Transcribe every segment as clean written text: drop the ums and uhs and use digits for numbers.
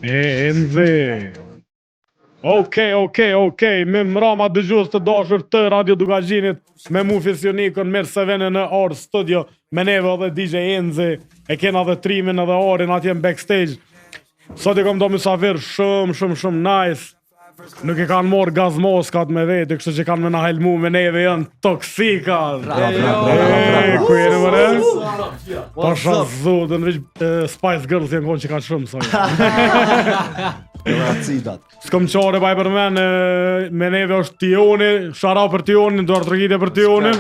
Enze. Okej, me mrama dëgjues të dashur të Radio Dugaxhinit, me mu Fisionikën, merë se vene në orë studio, me neve edhe DJ Enze, e kena dhe trimin edhe orin atje në backstage. Sot i kom do mysafir shumë nice. Nuk i kanë morë gaz moskat me vete, kështu që kanë me na helmu me neve janë toksika. Ku jeni më re? Pasha zotën, Spice Girls janë konë që ka shumë soj. S'kom qore baj për men, me neve është Tioni, shara për Tionin, duar të rëgjite për Tionin.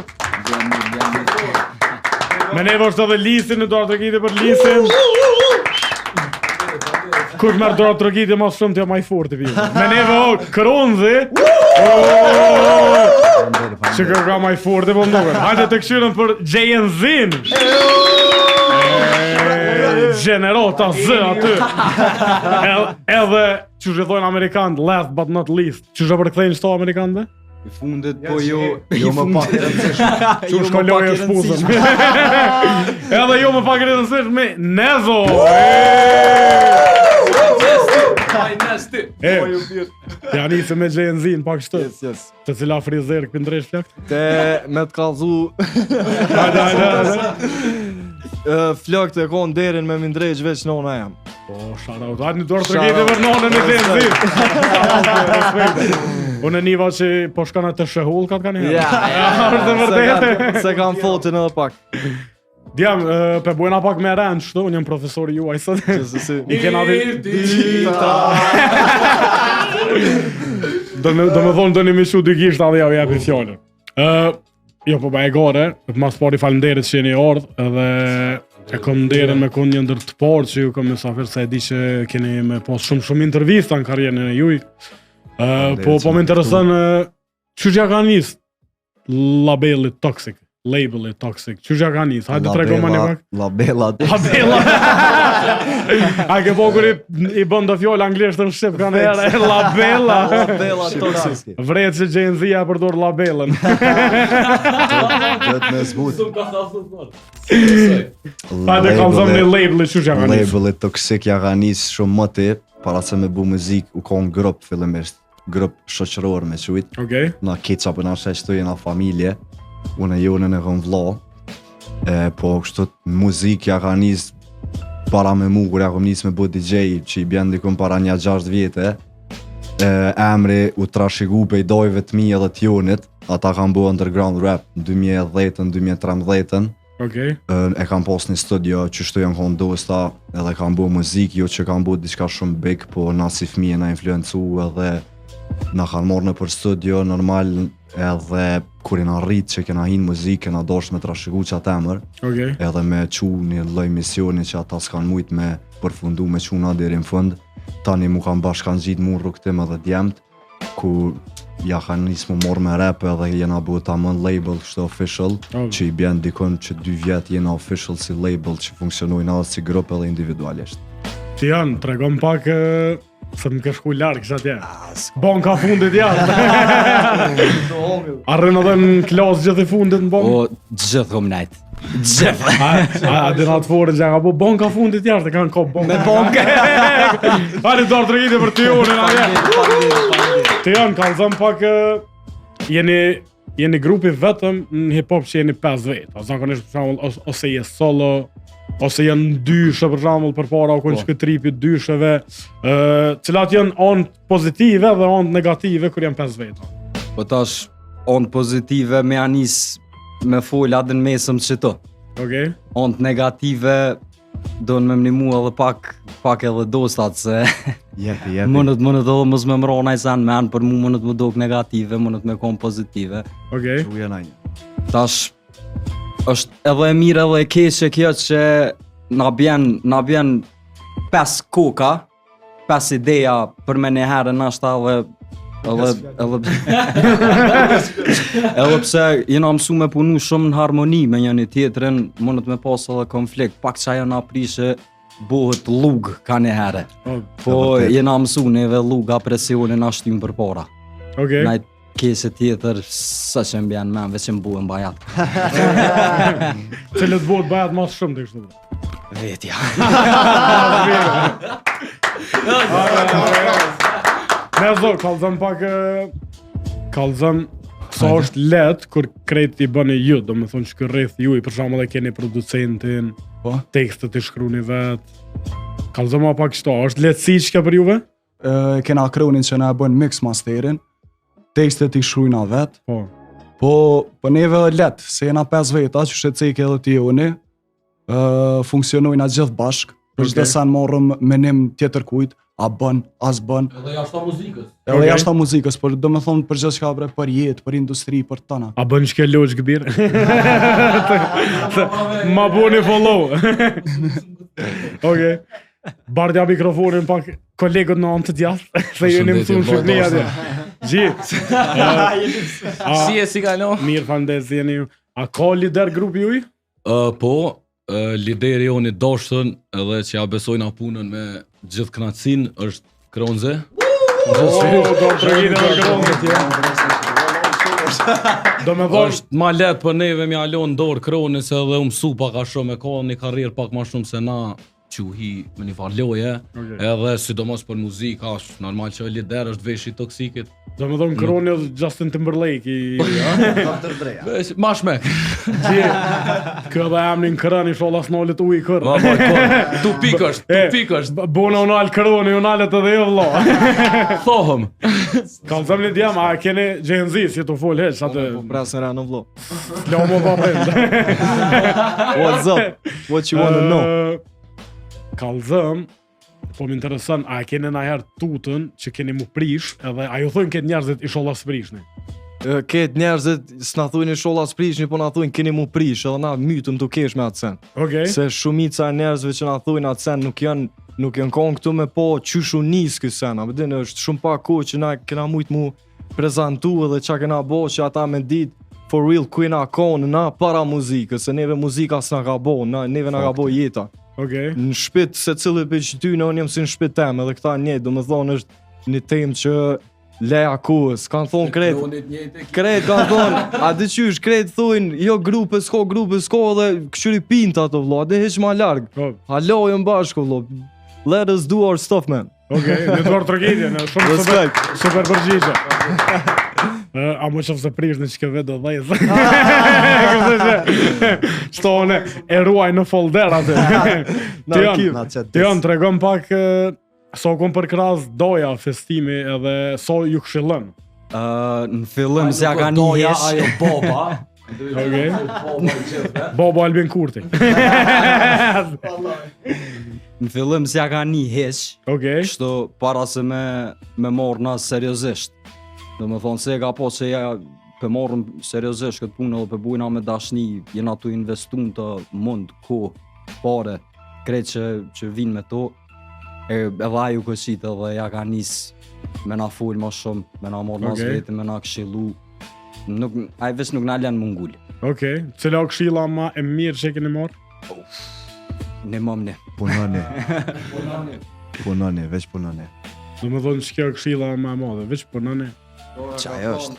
Me neve është edhe Lisin, duar të rëgjite për Lisin. Kush merë duar të rëgjite mas shumë të ja maj fort të pijë. Me neve o Kronzi. Që kërka maj fort të po mdoken. Hajde të këshyrën për JNZ-in. Generota zë aty. Edhe që shëthojnë Amerikanë, last but not least. Që shë përkthejnë qëto Amerikanë dhe? I fundet po jo më pak i rëndësishme. Që shkolloj e shpuzën. Edhe jo më pak i rëndësishme, Nezo! Ja nisë me JNZ-in pak shtë. Të cila frizer këpë ndresh flakt? Te me të kalzu. Flakt e konë derin me mindrejq veç nona jam. Po, shoutout. Hajtë një dorë të rëgjite për nonën e JNZ. Unë e niva që po shkana të shëhull ka të kanë Ja, se kam fotin edhe pak. Djam, pe bujna pak me rënd shtu, unë jam profesori juaj sot. I kena do me thonë do një mishu dy gisht adhe ja jepi fjallën. Jo, po ba e gore, mas pari falemderit që jeni ardh, edhe e kom nderin me kun një ndër të parë që ju kom mysafir se e di që keni me pos shumë intervista në karjerën e juj. Po më interesën që që ka njës labelit toxic. Label toxic. Që që ka njës? Hajde të rego ma një pak. Labela. A ke po kur i bën do fjollë anglisht në shqip kanë herë. Labela. Labela toxic. Vret që JNZ-a përdor labelën. Gëtë me zbut. Hajde kalzëm një label që që ka njës. Labelit toxic ja ka njës shumë më ti, para se me bu muzik u konë grup fillimisht. Grup shoqëror me qujt. Okej. Na keqa për nashe qëtu jena familje. Unë e jonën e kom vla. Po kështu muzik ja ka njës para me mu, kur ja kom njës me bu DJ, që i bjen dikun para një 6 vjetë. Emri u trashigu pe i dojve të mi edhe t'jonit. Ata kam bu underground rap në 2010-2013. Okej. E kam pos një studio që shtu janë konë dosta, edhe kam bu muzik, jo që kam bu diçka shumë big, po na si fëmije na influencu edhe na kanë morë në për studio, normal, edhe kur i na rrit që kena hinë muzik, kena dosh me trashigu që atë emër, edhe me qu një lloj misioni që ata s'kan mujt me përfundu me quna deri në fund. Tani mu kanë bashkan gjitë mu rrugtim edhe djemt, ku ja kanë nisë mu morë me rap edhe jena bu ta mën label kështë official, që i bjen dikon që 2 vjetë jena official si label që funksionojnë edhe si grup edhe individualisht. Që janë, tregom pak se më ke shku larkë që atje. Bon ka fundit janë. Arren edhe në klasë gjithë i fundit në bon? O, gjithë kom najtë. Gjithë. A dinat fore që ka po bon ka fundit jashtë, kanë ko bon. Me bon ka. Hajde dorë të rëgjite për Tionin atje. Të janë, kanë zëmë pak, jeni grupi vetëm në hip-hop që jeni 5 vetë. A zakonisht për shembull, ose je solo, ose janë dyshe për shembull përpara u konë që këtë tripit dysheve, cilat janë onë pozitive dhe onë negative kur janë 5 vetë. Po tash, onë pozitive me anis me folja dhe në mesëm që to. Okej. Onë negative do në me mnimu edhe pak edhe dostat se Jepi. mënët edhe mës me mrona i sen men, për mu mënët më dok negative, mënët me konë pozitive. Okej. Që jena një. Tash, është edhe e mirë edhe e keqe kjo që na bjen 5 koka, 5 ideja për me një herë nashta edhe pse jena mësu me punu shumë në harmoni me njëni tjetrin, mundet me pas edhe konflikt, pak që ajo na prishe bohet lug ka një herë. Po jena mësu neve luga presionin ashtim për para. Okej. Najt kese tjetër, sa që mbjen men, veç që mbuhen bajat. Cilët bëhet bajat mas shumë të kështu? Vetja. Me zor, kallëzëm pak... Kallëzëm... Sa është let kur krejt i bëni ju, do me thonë që kërreth ju, për shembull e keni producentin, tekstet i shkruni vet. Kallëzëm pak kështu, është lehtësi që ka për juve? Kena Kronin që na bën mix masterin, tekstet i shkrujna vet. Po neve let, se jena 5 veta që shqecek edhe ti joni, funksionojna gjithë bashk, për çdo sa morrëm menim tjetër kujt, a bën, as bën. Edhe jashtë muzikës. Edhe jashtë muzikës, por do me thonë për gjithçka për jetë, për industri, për tëna. A bën që ke logjik birë? Ma buni follow. Okej. Bardja mikrofonin pak kolegët në anë të djathtë, se jeni mësu në Shqipni atje. Gji. Si e si kalon? Mirë, faleminderit si jeni ju. A ka lider grupi juj? Po, lideri joni doshtën edhe që ja besojna punën me gjithë knatësin është Kronze. Do me thonë është ma letë për neve mi alon dorë Kronis edhe mësu pak a shumë e ka një karrierë pak ma shumë se na quhi me një farloje, edhe sidomos për muzikë është normal që lider është veshi toksikit. Do me thonë Kroni është Justin Timberlake Ma shmek. Kë dhe emnin Kroni sholas nolit uj kërë. Tu pikësht. Bona unal Kroni, unalet edhe jo vlo. Thohëm. Kallëzëm një djem, a keni Gen Z si të full heq atë... Po prasën ra në vlo. Lo më përrejnë. What's up? What you wanna know? Kallëzëm, po më interesën, a keni na herë tutën që keni mu prish, edhe a ju thujnë këtë njerëzit i sholla s'prishni? Këtë njerëzit s'na thujnë i sholla s'prishni, po na thujnë keni mu prish, edhe na mytëm të kesh me atë sen. Okej. Se shumica e njerëzve që na thujnë atë sen nuk janë konë këtu me po qyshu nis ky sen, a bëdin është shumë pak kohë që na kena mujt mu prezentu edhe qa kena bo që ata me dit for real ku na konë na para muzikës, se neve muzika s'na ka bo, neve na ka bo jeta. Në shpit se cilë për që ty në unë jem si në shpit tem edhe këta njët, do me thonë është një temë që leja kohës, kanë thonë kretë kanë thonë, a di qysh kretë thonë, jo grupe s'ko edhe këshyri pinta të vlo, a di heq ma largë, halojën bashko vlo, let us do our stuff man. Okej, në duar tragedje, në shumë super përgjigje. A më qëfë se prish në që ke vetë do dhejtë. Qëto one e ruaj në folder atë. Të janë, të regëm pak so kom për kras doja festimi edhe so ju këshillën. Në fillim zja ka një hesh. Ajo boba. Okej. Bobo Albin Kurti. Në fillim zja ka një hesh. Okej. Kështu para se me morë na seriozisht. Do me thonë se ka po që ja për morëm seriozisht këtë punë edhe për bujna me dashni, jena tu investun të mund, kohë, pare, krejt që vinë me to, edhe aju kësit edhe ja ka nis me na full ma shumë, me na morë nas vetin, me na këshilu, aj ves nuk na len mungull. Okej, cila o këshilla ma e mirë që e keni morë? Ne mom ne. Punoni, veç punoni. Do me thonë që kjo këshilla ma e madhe, veç punoni. Qaj është.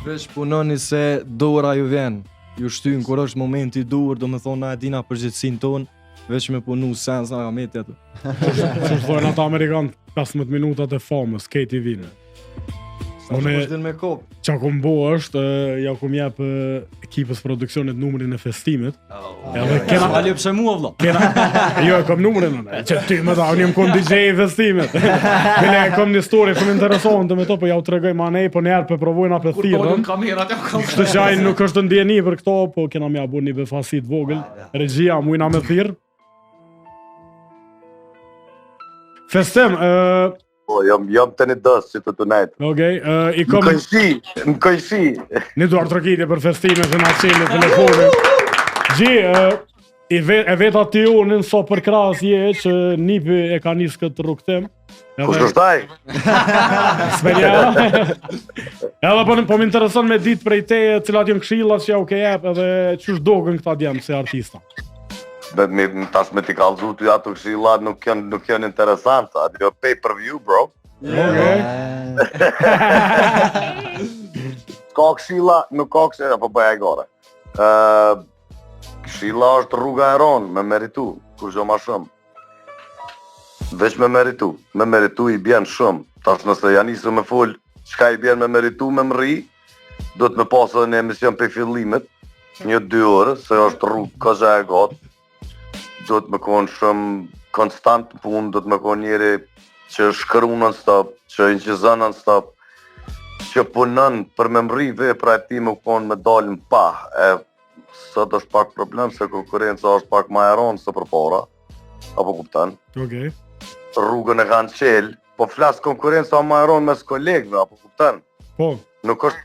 Veç punoni se dora ju vjen. Ju shtynë kur është momenti dur, do me thonë na e dina përgjithsin tonë, veç me punu sens nga meti atë. Që thonë ata Amerikanë 15 minutat e famës, KTV-në. Është me kop. Qa kom bo është, ja kom jep ekipës produksionit numrin e festimit. Edhe kena... Ali pëse mua vlo. Jo, e kom numrin në, që ty me ta, unë jem kom DJ i festimit. Bile e kom një story shumë interesante me to, po ja u tregoj ma nej, po njerë për provojna për thirën. Kështë që ajnë nuk është ndjeni për këto, po kena mja bu një befasit vogël. Regjia, mujna me thirë. Festim, Po, jam të një dësë që të nejtë. Okej, i kom... Në këjshi. Një duar trokitje për festime që nga qenë në telefonin. Gji, e veta të ju në nëso për kras je që nipi e ka njës këtë rukëtim. Kush është taj? Smenja. Edhe po më intereson me ditë prej teje cilat jem këshillat që ja u ke jep edhe qysh dogën këta djemë si artista. Tash me t'i kallëzu ty ato këshilla nuk janë interesant, atë jo pay per view, bro. Okej. Ka këshilla, nuk ka këshilla, po bëja e gore. Këshilla është rruga e ronë, me meritu, kur gjo ma shumë. Veç me meritu i bjen shumë. Tash nëse ja nisë me fol, çka i bjen me meritu me mri, do të me pasë edhe një emision për fillimet, 1-2 orë, se është rrugë këgja e gatë. Do të me konë shumë konstant punë, do të me konë njeri që shkru non-stop, që inqizën non-stop, që punën për me mri vepra e ti me konë me dalën pa. Sot është pak problem se konkurenca është pak ma e ronë se për para, apo kuptan. Okej. Rrugën e kanë qelë, po flasë konkurenca ma e ronë mes kolegëve, apo kuptan. Po. Nuk është,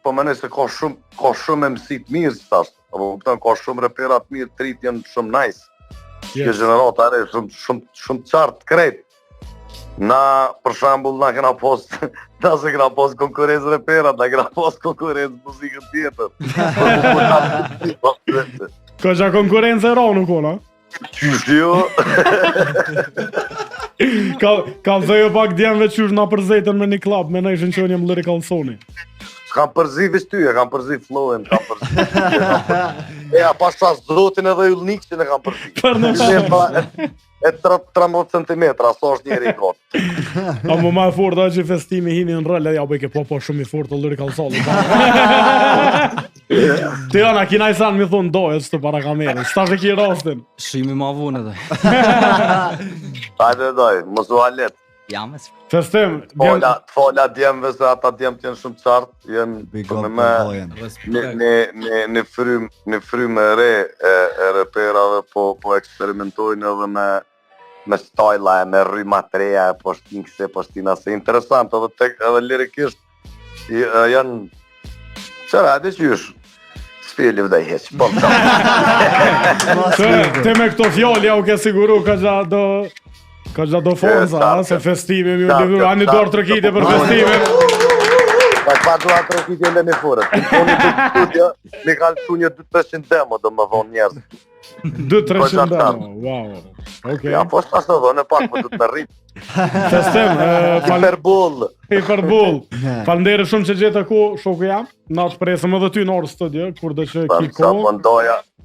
po menoj se ka shumë MC të mirë, si thashtë, apo kuptan, ka shumë repera të mirë, trit janë shumë nice. Kjo gjenerata are, shumë qartë krejt. Na, për shambull, na kena pos, na se kena pos konkurencë reperat, na kena pos konkurencë muzikën tjetër. Ka qa konkurencë e ra nuk ona? Qysh jo? Ka zëjo pak djemve qysh na përzetën me një klub, me në ishën që unë jem Lyrical Sony. S'kam përzi veç ty, e kam përzi flowen, kam përzi. Pas qas zotin edhe Ullnik që ne kam përzi. Për në shumë. E 13 cm, sa është njeri i kotë. A më ma e fort dhe që festimi hini në rëlle, ja bëjke po shumë i fort të Lyrical Sony. Të jona, kina i sanë mi thonë dojës të para kamerës, s'ta që ki rastin. Shimi ma vune dhe. Hajde doj, mos u halet. Jam e së. Festim, Fola djemve se ata djemë t'jenë shumë qartë, jenë me një frymë e re e reperave, po eksperimentojnë edhe me stajla e me rryma të reja, po shtin këse, po shtina se interesant, edhe lirikisht janë qëra, edhe që jush s'fili vdaj heq, po më te me këto fjallë ja u ke siguru ka gja do fonza, se festime mi u livru, a një dorë trëkite për festime. Pa duha trëkite e në forët, unë të studio, mi kanë që një 200-300 demo do më vonë njerës. 200-300 demo, wow, okej. Ja, po s'ta së dhënë pak, po du të me rritë. Festim, Hiperbull. Falënderit shumë që gjete ku shoku jam. Na të presëm edhe ty në orë studio, kur dhe që ki ko.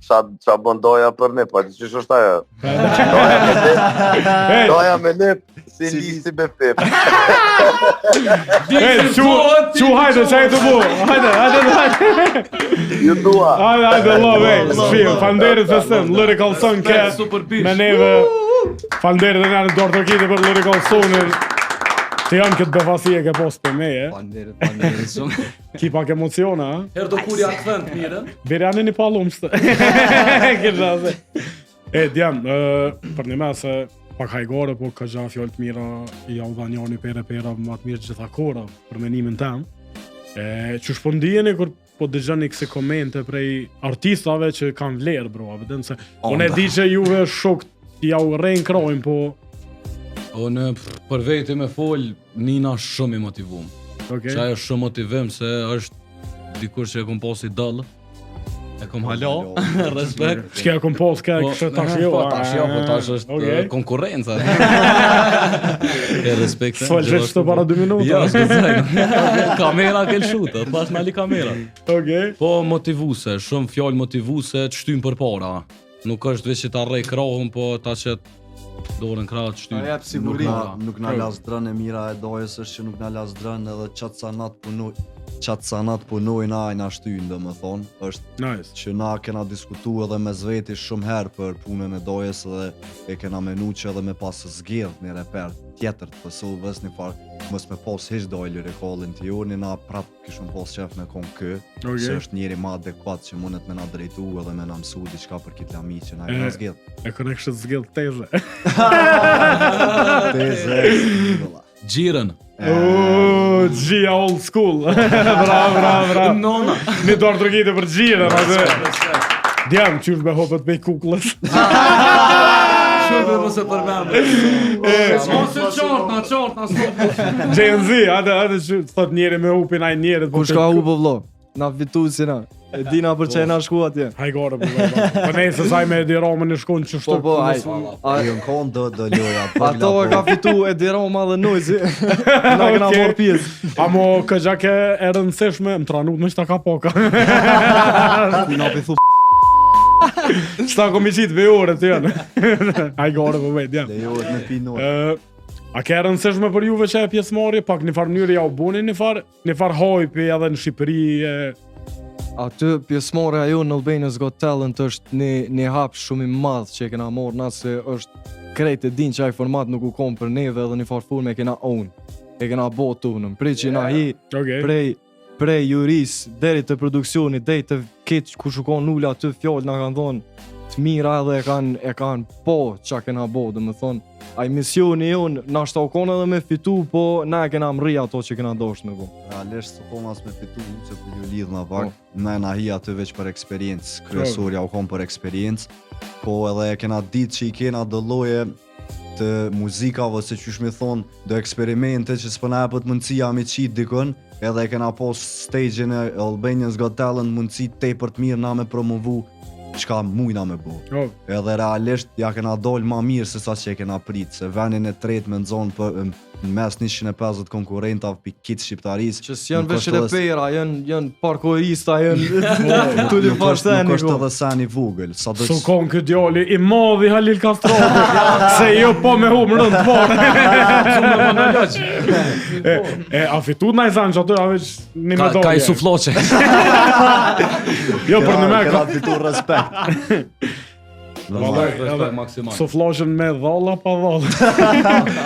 Qa bëndoja për ne, pa që është ajo? Doja me ne, si lisi me pep. Qu hajde, qaj të bu. Hajde. Ju dua. Hajde, love, falënderit Festim, Lyrical Sun Cat, me neve. Falënderit dhe nga në dorë të kiti për Lyrical Sunin. Të janë këtë befasi e ke posë për me, Falënderit shumë. Ki pak emociona, ha? Herë do kur ja këthën të mirën. Berjani një palumstë. Kisha se. Djem, për një me se pak hajgore, po ka gja fjallë të mira i au dha njani pere më të mirë gjitha kora për menimin tem. Që shpondijeni kur po dëgjani këse komente prej artistave që kanë vlerë, bro, abedin se unë e di që juve shok ja u rejnë krojnë, po Unë për veti me fol, Nina shumë i motivum. Qaj është shumë motivim se është dikur që e kom pas i dëllë. E kom hala, respekt. Shke e kom pas ka kështë tash jo. Po tash është konkurenca. E respekt. Sfal veç të para 2 minuta. Ja, s'këzaj. Kamera ke lëshutë, tash nali kamera. Po motivuse, shumë fjallë motivuse të shtymë për para. Nuk është veç që ta rej krahun, po ta që dorën krahët të shtymë. Nuk na las drën e mira e dojës është që nuk na las drën edhe qatë sanat punojnë ajna shtynë dhe më thonë. Është që na kena diskutu edhe me zveti shumë herë për punën e dojës dhe e kena menu që edhe me pasë zgjellë një reper tjetër të pësovës një farë mës me posë hiç dojë lyrikallin të joni, na prapë kishëm posë qef me konë kë, se është njeri ma adekuat që mundet me na drejtu edhe me na mësu diçka për kitë lami që na e kena zgjellë. E kone kështë zgjellë teze. Gjirën. Gjia old school. Bravo. Nona. Një dorë trëkite për gjirën. Djem, qysh me hopët me kuklës. Shumë më se përmemë. Mos e qartna, Gen Z, adë që thot njeri me upin aj njerit. Kush ka u po vlo? Na fitu si na. E dina për që e na shku atje. Hajgore, për ne se saj me Edi Roma në shkon që shtu. Po, Jën konë do loja. Ato e ka fitu Edi Roma dhe Noizi. Na këna mor pjesë. Amo këgja ke e rëndësishme, më tranut në qëta ka poka. Na pithu Sta kom I qitë vejore të janë. Aj gore po vejt, janë. Lejohet me pinor. A ke rëndësishme për juve që e pjesëmarrje, pak një farë mënyrë ja u buni një farë hajpi edhe në Shqipëri Aty pjesëmarrja jonë në Albania's Got Talent është një hap shumë I madh që e kena marrë na se është krejt e din që ai format nuk u kom për neve edhe një farë forme e kena own. E kena bo tunën. Prej që na hi prej juris deri të produksionit, deri të ketë ku shukon nulla aty fjalë na kanë thonë të mira edhe e kanë po çka kena bo, domethënë ai misioni jon na shtaukon edhe me fitu, po na e kena mri ato që kena dashur me bo. Realisht s'u kom as me fitu, se për ju lidh na pak. Na hi aty veç për eksperiencë, kryesorja u kom për eksperiencë, po edhe e kena ditë që I kena do lloje të muzikave, se qysh me thonë, do eksperimente që s'po na japet mundësia me qit dikon, edhe e kena pos stage-in e Albania's Got Talent mundësi tepër të mirë na me promovu çka mujna me bo. Edhe realisht ja kena dol ma mirë se sa që e kena prit, se venin e tretë me nxon për në mes 150 konkurrentave për kitë shqiptarisë. Që s'janë veç repera, janë parkourista, janë tulli pashteni. Nuk është edhe sen I vogël. Su kon këtë djali I modhi Halil Kastrati, se jo po me humë rënd të parë. A fitu n'aj zanë që aty, a veç një medalje. Ka I sufloqe. Jo, për në me ka fitu respekt. Sufloqen me dhalla pa dhalla.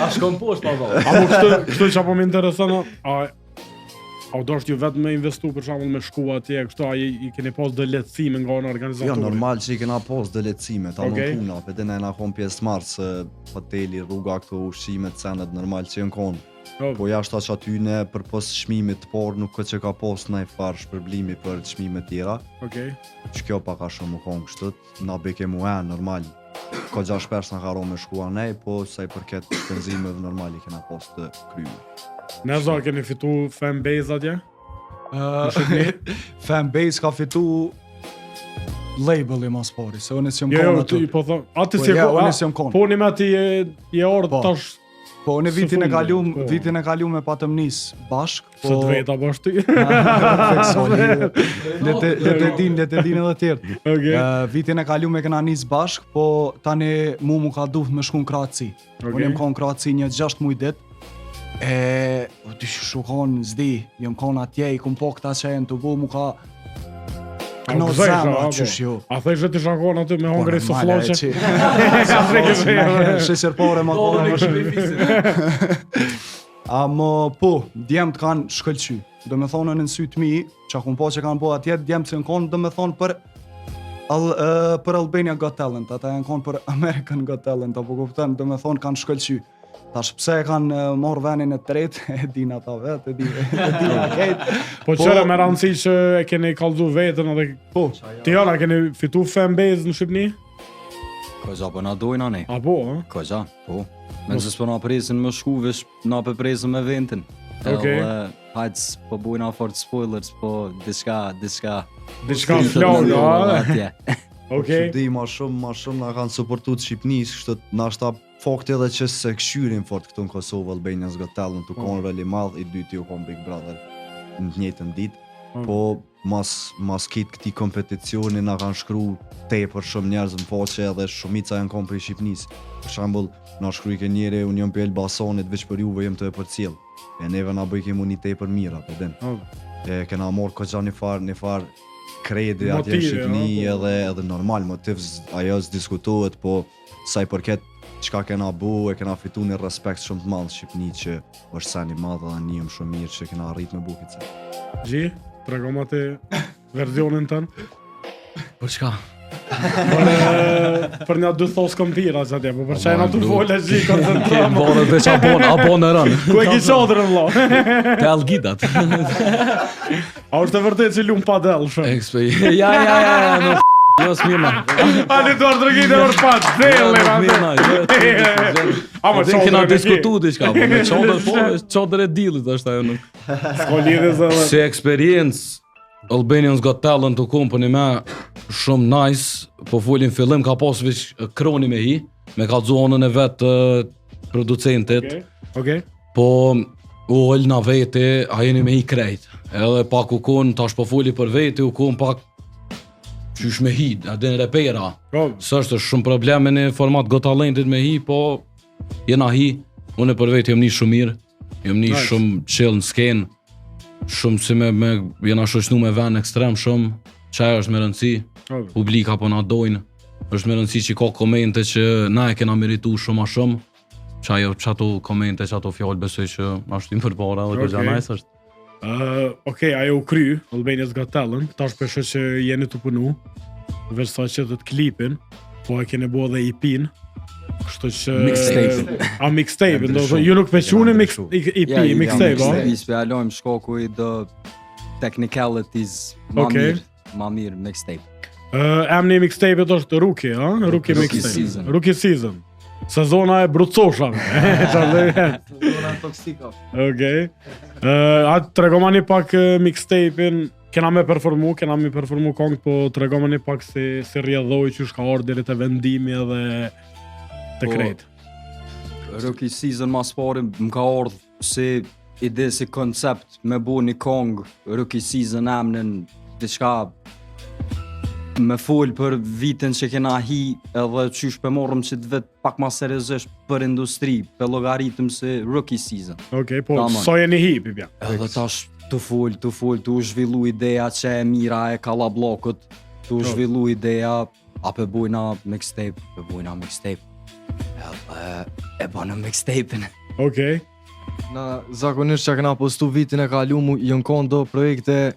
A shkon poshtë pa dhalla. A mu kështu që apo më interesën, a u dosht ju vetë me investu për shembull me shku atje, kështu a I keni pas dhe lehtësime nga ana organizatori? Jo, normal që I kena pas dhe lehtësime, ta nuk puna, për dhe na kon pjesë marrë se hoteli, rruga, këto ushqimet, cenet normal që janë konë. Po jashtë që aty ne për pos çmimit të parë nuk që ka pas ndaj farë shpërblimi për çmime tjera. Që kjo pak a shumë më konë kështët, na beke mua normal. Ka 6 persona ka ro me shkua nej, po sa I përket shpenzimeve normal I kena pas të kryme. Ne zor keni fitu fanbase atje? Fanbase ka fitu label I mas pari, se unë s'jom konë aty. Po thon, aty si po një me ati je orë tash. Po në vitin e kalum me patëm nis bashk, po të veta bashkë ty. Le të din edhe tjerë. Vitin e kalum e kena nis bashk, po tani mu ka duhet me shku në Kroaci. Unë jem konë në Kroaci një 6 muj dit. Ty shukon zdi, jem konë atje, I kum po këta që e në të bu mu ka Këno zemë qysh jo. A thejshë të shakon aty me hongre sufloqe? Shesërpore ma kone. Amo po, djemët kanë shkëllqy. Do me thonë në nësyt mi, që akun po që kanë po atje, djemët që në konë do me thonë për Albania Got Talent, ata janë konë për American Got Talent, apo kuptën, do me thonë kanë shkëllqy. Tash pse kanë marrë venin e tretë, e din ata vetë, e din kejtë. Po qëre me rëndësi që e keni kallzu vetën edhe... Po, ti jona, keni fitu fanbase në Shqipni? Koza, po na dojna ne. A po, ha? Koza, po. Me nësës po na presin me shku, vesh na pe presin me ventin. Hajtë, po bujna fort spoilers, po diçka flaunë, ha? Okej. Di ma shumë na kanë suportu të Shqipnis, kështu na shta fakti edhe që se këshyrin fort këtu në Kosovë, Albania's Got Talent, u konë rëli madh, I dyti u konë Big Brother në njëtën ditë. Po mas kitë këti kompeticioni na kanë shkru tepër shumë njerëz më faqe edhe shumica janë konë për Shqipnis. Për shembull, na shkruj ke njeri, unë jam për Elbasanit, veç për juve jem të e për cilë. E neve na bëj kemu një tepër mira, për din. Kena morë këgja një farë kredi atje në Shqipni edhe normal, motiv ajo s'diskutohet, po sa I përket çka kena bu, e kena fitu një respekt shumë të madh në Shqipni që është sen I madh dhe njëm shumë mirë që kena arrit me bukit se. Gji, tregom atë versionin tënë? Për çka? Për një 2 thos këmpira që atje, po për çaj na tu fole Gji, koncentramo. Borë veç abon e rënë. Ku e ki qodrën, vlla? Te Algidat. A është e vërtet që lumë padel, shumë? Ja, jo s'mirna. Ali Eduard Dragin e orpat, Dhe kena diskutu diçka, po me qodër e dillit është ajo nuk. S'ko lidhe zë dhe. Se experiencë Albania's Got Talent u kompani me shumë nice, po folin fillim ka pas veç kroni me hi, me ka zonën e vetë producentit. Po u olna vete, a jeni me hi krejt. Edhe pak u kon, tash po foli për vete, u kon pak qysh me hi, a din repera. Po, S'është shumë probleme në format Got Talentit me hi, po jena hi, unë për vetë jam një shumë mirë, jam një Nice. shumë chill në skenë, shumë si me jena shoqnu me vend ekstrem shumë, qaj është me rëndësi, po. publika po na dojnë, është me rëndësi që ka komente që na e kena meritu shumë a shumë, qato komente, qato fjallë besoj që ashtu i përpara dhe Okej. këgja nice është. Okej, ajo u kry, Albania's Got Talent, tash përshë që jeni të punu, veç sa që të klipin, po e kene bo dhe EP-n, kështu që... Mixtape. A mixtape, do ndryshu. ju nuk veçuni Kena EP, mixtape, a? I spjalojmë shkoku i the technicalities Okej. ma mirë mixtape. Emni mixtape është Rookie, a? Rookie Rookie mixtape. Season. Rookie Season. Sezona e brutsoshave. Okej. Atë tregoma një pak mixtape-in, kena me performu kongë, po tregoma një pak si rjedhoj që shka orë deri te vendimi edhe te Po, krejt. Rookie Season mas pari më ka ardhë si ide, si koncept me bu një kong Rookie Season emnin diçka me fol për vitin që kena hi edhe qysh për morëm që të vet pak ma seriozisht për industri, për logaritëm si Rookie Season. Okej, po Tamam. so jeni hip, bja. Edhe tash të fol, tu zhvillu ideja që e mira e kalla blokut, tu zhvillu ideja, a për bujna mixtape, Edhe e bënë mixtape-in. Okej. Na zakonisht që kena postu vitin e kaluar jën konë do projekte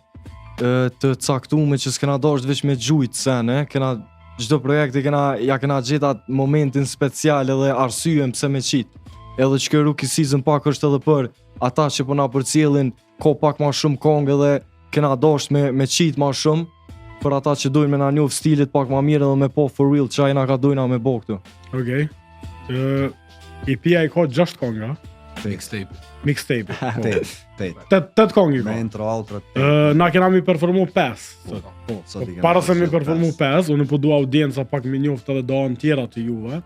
të caktume që s'kena dasht veç me gjujt sene, kena çdo projekti ja kena gjetë atë momentin special edhe arsyem pse me qit. Edhe që kjo Rookie Season pak është edhe për ata që po na përcjellin ko pak ma shumë kongë edhe kena dasht me qit ma shumë, për ata që dojnë me na njof stilit pak ma mirë edhe me po for real që na ka dojna me bo këtu. Okej. EP-a i ka 6 konga, Mixtape. mixtape. Po. 8 8 kongi me ka. intro, outro, Na kena mi performu 5. Po. sot i kena Para se mi përcjell performu 5, unë po dua audienca pak me njoft edhe doan tjera të juve.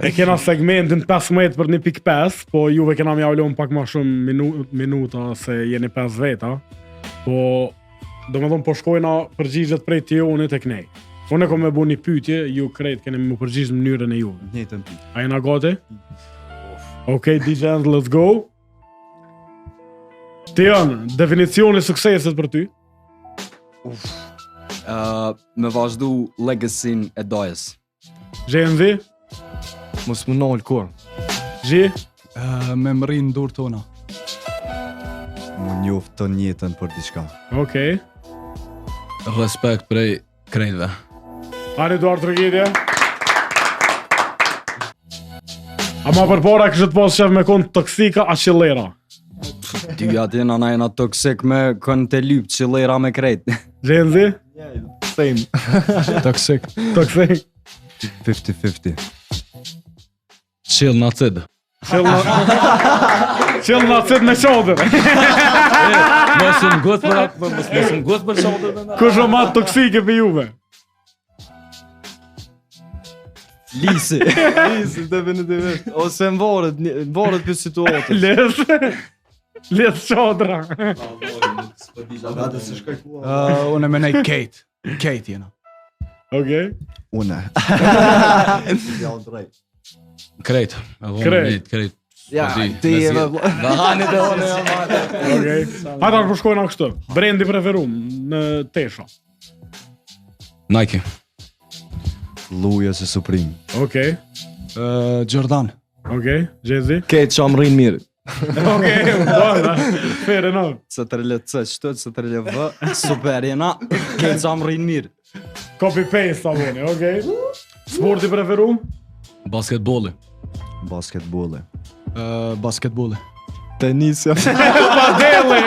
E kena segmentin 15 për 1.5, po juve kena mi aulon pak ma shumë minuta se jeni 5 veta. Po, do me thonë po shkojna përgjigjet prej të jonit e knej. Unë e kom me bu një pytje, ju krejt keni më përgjigj në mënyrën e juve. Njëjtën pikë. A jena gati? Okej, DJ Enz, let's go. Ti janë, definicioni suksesit për ty? Me vazhdu legacy-n e dojës. Gjenzi? Mos më nol kur. Gji? Me më rinë dur tona. Më njoft të njëtën për diçka. Okej. Respekt prej krejtve. Ani Eduard Trogidje. A ma përpara kështë pas shef me konë toksika a qillera? Ty aty na jena toksik me kënë të lypë qillera me krejt. Gjenzi? Same. Toksik. Toksik? 50-50. Chill na cid. Qill na cit me qodër. Mos më gotë për shotër. Kush o ma toksike për juve? Lisi. Lisi, definitivisht. Ose varet për situatës. Les qodra. Gati se shkoj ku. Unë e menej Kate. Kate jena. Okej. Une. Jall drejt. Krejt. Krejt. Ja, ti e me Bahani dhe one. Okej. Ata ku shkojna kështu. Brendi preferum në tesha. Nike. Luja se Supreme. Okej. Jordan. Okej. Gjenzi? Kate që am rrinë mirë. Okej. Bona. Fair enough. C3L C, qëtët C3L V, super jena, kejtë që am rrinë mirë. Copy paste avoni, okej. Sporti preferum? Basketbolli. Basketbolli. Basketbolli. Tenisja. Padele.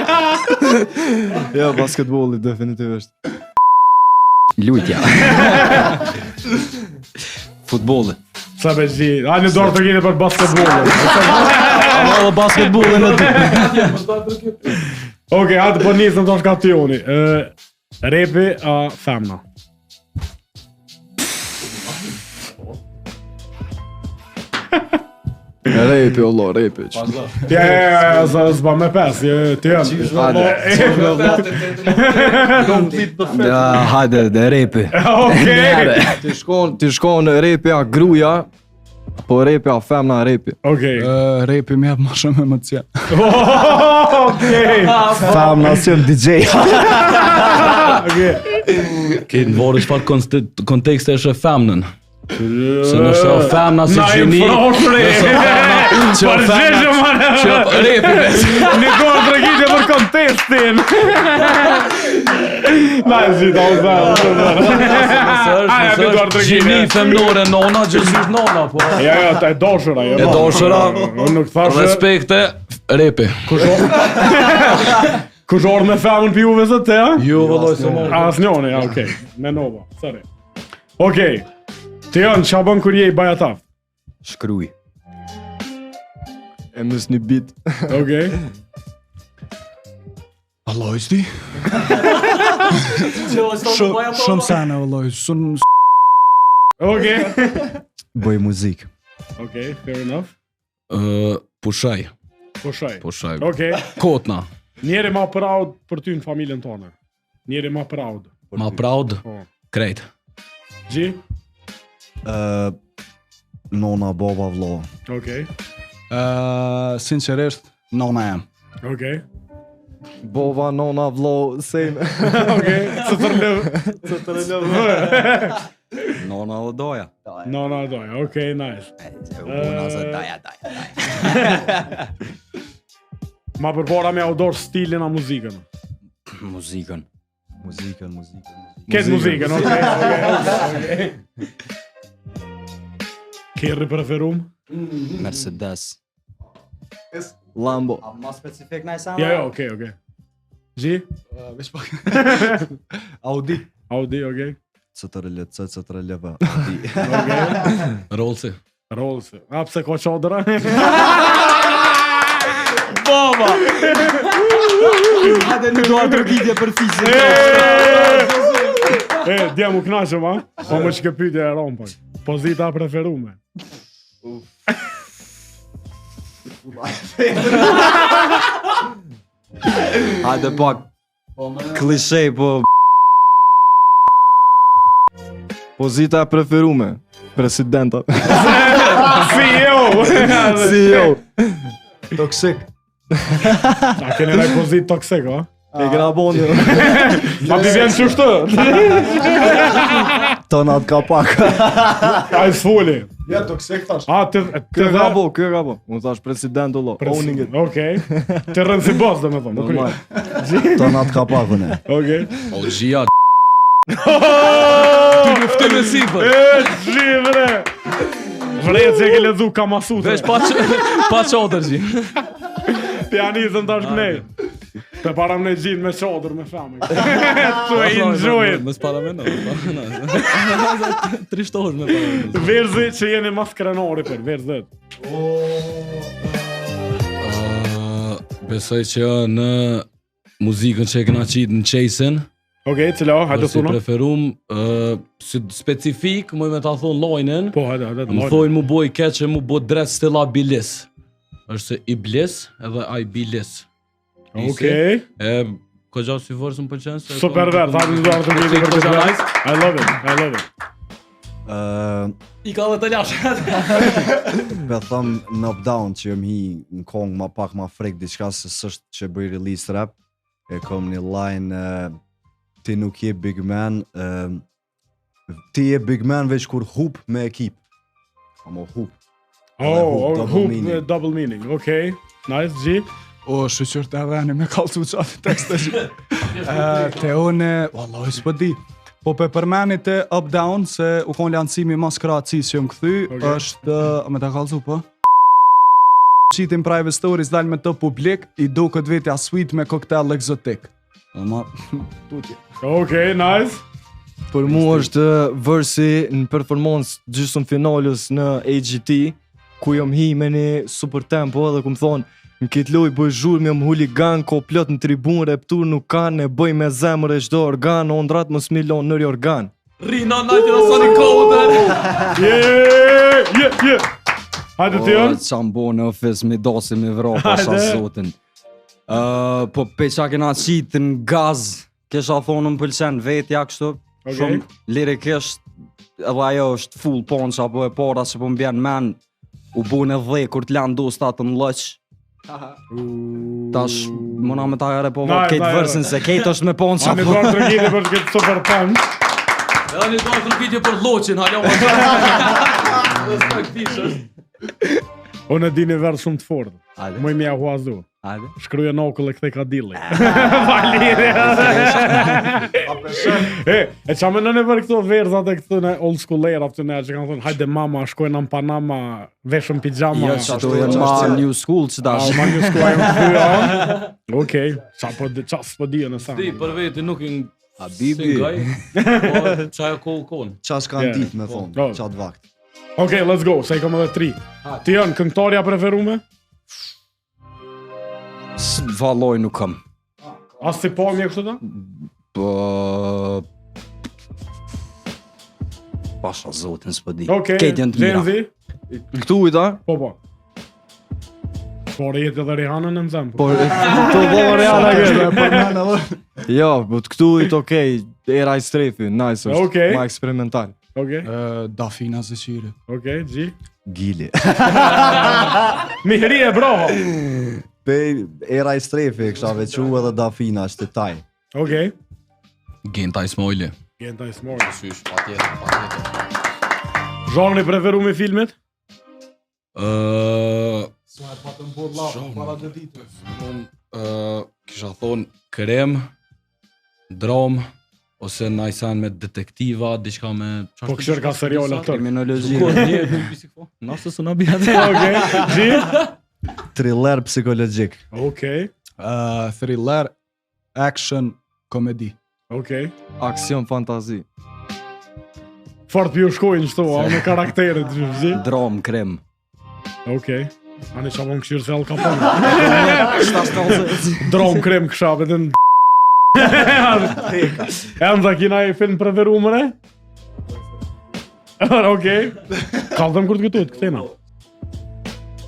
Ja, basketbolli, definitivisht. Lutja. Futbolli. Sa me gji. Ani dorë të gjeni për basketbolin. Edhe basketbolli në dy. Okej, atë po nisëm të shkationi. Repi a femna? Repi, Allah, repi. Ja, s'ba me pes, ti janë. Ja, hajde, dhe repi. Okej. Ti shkon repi a gruja, po repi a femna repi. Okej. Repi më jep më shumë emocion. Okej. Famna si DJ. Ke në vorë çfarë kontekste është e femnën. Se nëse o femna si gjeni, nëse o femna që o femna që o repi ves. Një dorë tregitje për kontestin. Nice, do të Nëse është gjeni femnore nona, gjësysh nona, po. Ja, e doshëra, jo. E doshëra, Unë nuk thashë. respekte, repi. Kush orë me femën pi juve zë te, a? Jo, vëlloj, se mo. Asnjoni, ja, okej. Menova, sorry. Okej. Ti janë, qa bën kur je i bajataf? Shkruj. E mës një bit. Okej. Allah i sti? Shumë sene, vëlloj. Okej. Bëj muzikë. Okej, fair enough. Pushaj, Pushaj. Okej. kotna, Njeri ma proud për ty në familjen tonë. Njeri ma proud. ma proud, Po. krejt. Gji? Nona, baba, vlla. Okej. Sinqerisht, nona jam. Okej. Bova, nona, vlo, sejme. Okej. Së tërlëv. Nona dhe doja. Nona doja. Okej, nice. Una zë daja. Ma përpora me audor stilin a muzikën. Muzikën. Muzikën. Ketë muzikën, okej. Kerri preferum? Mercedes. Lambo. A ma specifik na i sa? Ja, okej. Gji? Veç pak. Audi. Audi, okej. C3LV. Rollsi. Rolls. A pse ko qodra? Baba! Hajde në doar përgjitje për fizikë. Dje mu knashëm, a? Po më që pytje e romë pak. Pozita preferume. Hajde pak. Klishe, po... Pozita preferume. Presidenta. CEO! CEO. Toksik. A kene rej pozit toksik, a? E kena boni. Ma pi vjen qështu? Tonat ka pak. A i s'fuli. Ja, toksik tash. A, të Kjo ka bo, kjo ka bo. Unë thash president o lo. Owning it. Okej. Të rënë si boss, dhe me thonë. Normal. Tonat ka pak, une. Okej. O, gjia Ti lufti me sipër. Gji, vre! Vrejtë që e ke lezu Kamasutra. Vesh pa qodër gji. Pianizëm tash kënej. Të para më në gjinë me qodër me famë. To enjoy it. Mës para me në. Trishtohesh me para me. Verzi që jeni mas krenori për, verzet. Besoj që në muzikën që e këna qitë në Qejsen, Okej, cila, hajde si thuno. preferum, si specifik, mëj me ta thonë lojnen, Po, hajde, më thojnë mu boj keqe, mu bo dret stila bilis. është se iblis edhe ai bilis. Okej. Ko gjatë si vërës më pëlqen se... Super vert, hajde në duartë të vjetë për të nice. I love it. I ka dhe të lashë. Me thëmë në up-down që jëm hi në kong ma pak ma frek diçka se sështë që bëj release rap. E kom një line, ti nuk je big man, ti je big man veç kur hup me ekip. Amo hup. Double meaning, okej. Nice, G. O, shqyqër të aveni me kalcu qatë tekste që. Te une, wallahi s'po di. Po pe përmenit e up-down, se u kon lancimi mas kracis që më këthy, është, me ta kalcu po? Qitim private stories dal me të publik, i do këtë vetja sweet me koktel exotik. Ma, tutje. Okej, nice. Për mu është vërsi në performance gjysmë finalës në AGT, ku jom hi me një super tempo edhe ku më thonë, në këtë loj bëj zhurmë jom huligan, ko plot në tribun, reptur nuk kanë, e bëj me zemër e çdo organ, ondrat mës milion nëri organ. Rina najtë në Sonic Code. Yeah. Hajde ti janë? Qa më bo në ofis mi dosi mi vro pasha Hajde. zotin. Po pe qa kena qitë në gaz, kesha thonë më pëlqen vetja kështu, shumë lirikisht, edhe ajo është full ponç apo e para që po më bjen men, u bu në dhe kur t'lan dosta të mlëq. Tash, mëna me ta ere po Nice, këtë nice. vërsin se këtë është me ponç Ani apo. dorë trëngiti për këtë super punch. Ja një dorë trëngitje për loqin, halo. Respekt tishës. Unë e di një vers shumë të fortë. Hajde, Më i mja huazu. hajde. Shkruja në okull e këthe ka dilli. Valiri. E qa me nëne për këto verzat e këto në old schooler aftë në që kanë thonë hajde mama, shkojnë në Panama, veshëm pijama. Jo që ato janë ma new school që dash. Ma një skuaj në të dyja. Okej, qa s'po di në sa. Ti për veti nuk i Habibi. po çajo kohën. Qa s'kan Yeah. ditë me thonë, Oh. qatë vakt. Okej, let's go, se i kam edhe 3. Ti janë këngëtarja preferume? Valoj nuk kam. As si po mje kështu ta? Po... Pasha zotin s'po di. Okej, Ketë janë të mira. Genzi? Këtu i ta? Po. Por jetë edhe Rihanën në mëzëm. Por të dhore janë Për men edhe. Jo, po këtu i të okej, era i strefi, nice është, Okej. ma eksperimental. Okej, Dafina Zëqiri. okej, Gji. Gili. Mihri e bro. Pe era i strefi, kësha vequ edhe Dafina, shtetaj. Okej. Genta Ismaili. Genta i smorë. Sysh, patjetër. Zhorni preferume filmit? Kisha thonë krem, dram, ose najsan me detektiva, diçka me... Po këshër ka serial aktër. Kriminologi. Kur një, nëse së në bjatë. Okej, Gji. Thriller psikologjik. Okej, Thriller, action, komedi. okej. Aksion, fantazi. Fort për ju shkojnë qëto, a me karakterit, Gji. Dram, krem. Okej. Ani qa bon këshirë se Al Capone. Drom krem kësha, vetën e në kina i film preferume, ne? Okej. Kallëtëm kur të këtut, këtena.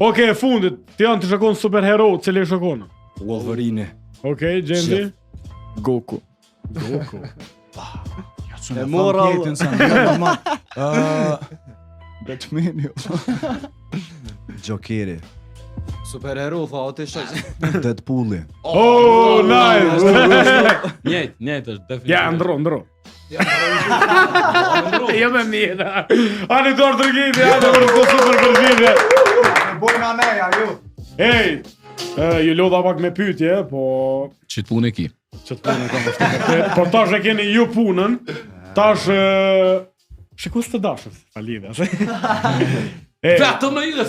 Okej, fundit, ti janë të shakon superhero, cili shakon? Wolverine. Okej, Gjendi? Goku. E mora jetën sa në Batman, jo. Jokeri. Superhero, tha, o të shaq. Deadpooli. Oh, nice! Njëjtë është, definitivt. Ja, ndro. Jo me mira. Ani dorë të rëgjiti, ani për të super kërgjitje. Bojna neja, ju. Ej, ju lodha pak me pyetje, po... Qitë punë e ki. Që të punën kam është të vërtet. Por tash e keni ju punën, tash... Shikus të dashës, falidhe, se... Vetëm në jetë!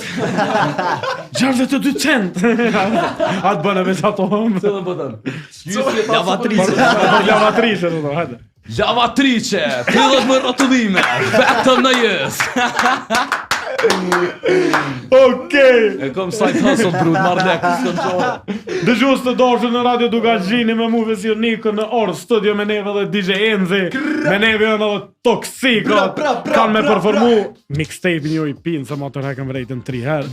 62 cent! Atë bënë me qato hëmë. Të dhe bëtën. Lavatrice. Për lavatrice, të do, hajde. Lavatrice, 30 më rrotullime, vetëm në jetë. Okej! E kom side hustle, brud, mardek, s'këm qohë. Dëgjues të dashur në Radio Dugaxhini me mu Vesionikën në orë studio me neve dhe DJ Enzi, me neve janë edhe Toksika, kanë me performu mixtape një i pinë, se ma të rekëm vrejtën 3 herë.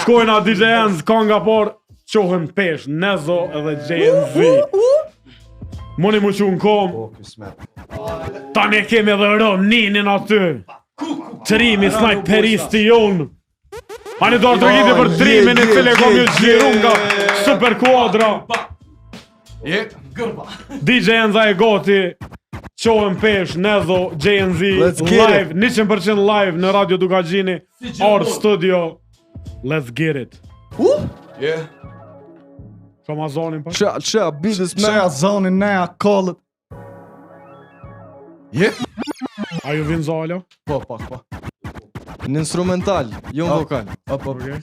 Shkojnë a DJ Enz, kanga por, qohën pesh, Nezo edhe JNZ. Moni mu që në kom, tani e kemi edhe Roninin aty. Trimi snajperisti jonë. Ani dorë të rëgjiti për trimin e cile kom ju gjiru nga Super Quadra. DJ Enza e goti, qohen pesh, Nezo, JNZ, Let's get live, 100% live në Radio Dugaxhini, Or Studio. Let's get it. Ka ma zonin pa? Qa, business Qeja man. zonin neja, kollët. A ju vinë zalo? Po. Në instrumental, jo në vokal. Okej.